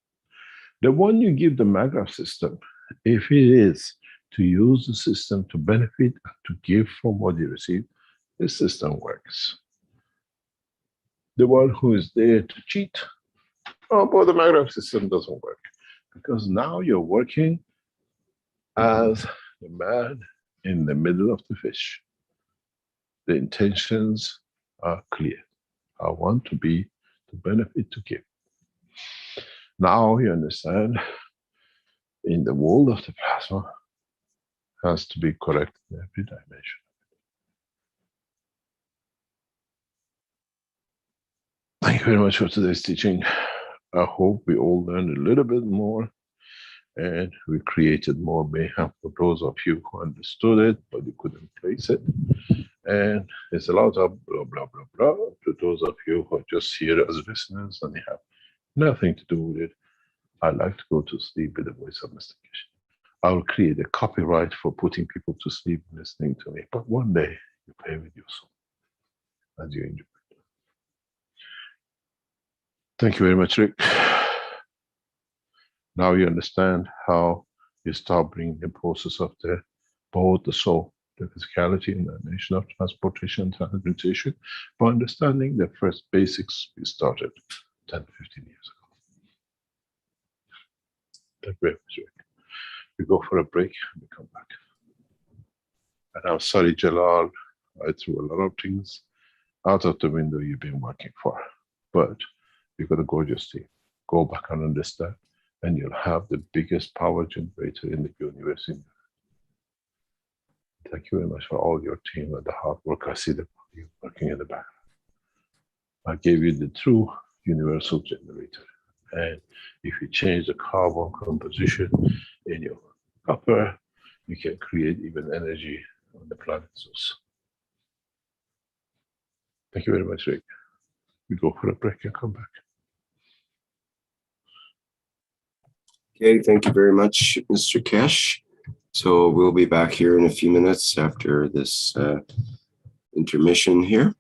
The one you give the Maghreb system, if it is to use the system to benefit and to give from what you receive, this system works. The one who is there to cheat, oh, but the Maghreb system doesn't work. Because now you're working as the man in the middle of the fish. The intentions are clear. I want to be to benefit, to give. Now you understand, in the world of the plasma, has to be correct in every dimension. Thank you very much for today's teaching. I hope we all learned a little bit more and we created more mayhem for those of you who understood it, but you couldn't place it. And there's a lot of blah, blah, blah, blah to those of you who are just here as listeners and you have nothing to do with it. I'd like to go to sleep with the voice of Mr. Keshe. I will create a copyright for putting people to sleep listening to me, but one day you play with your soul as you enjoy it. Thank you very much, Rick. Now you understand how you start bringing the process of both the soul, the physicality, and the nation of transportation and transmutation, by understanding the first basics we started 10, 15 years ago. Thank you very much, Rick. We go for a break and we come back. And I'm sorry, Jalal, I threw a lot of things out of the window you've been working for, but you've got a gorgeous team. Go back and understand, and you'll have the biggest power generator in the universe. Thank you very much for all your team and the hard work. I see the you working in the back. I gave you the true universal generator. And if you change the carbon composition in your copper, you can create even energy on the planet Zeus. Thank you very much, Rick. We go for a break and come back. Okay, thank you very much, Mr. Kesh. So we'll be back here in a few minutes after this intermission here.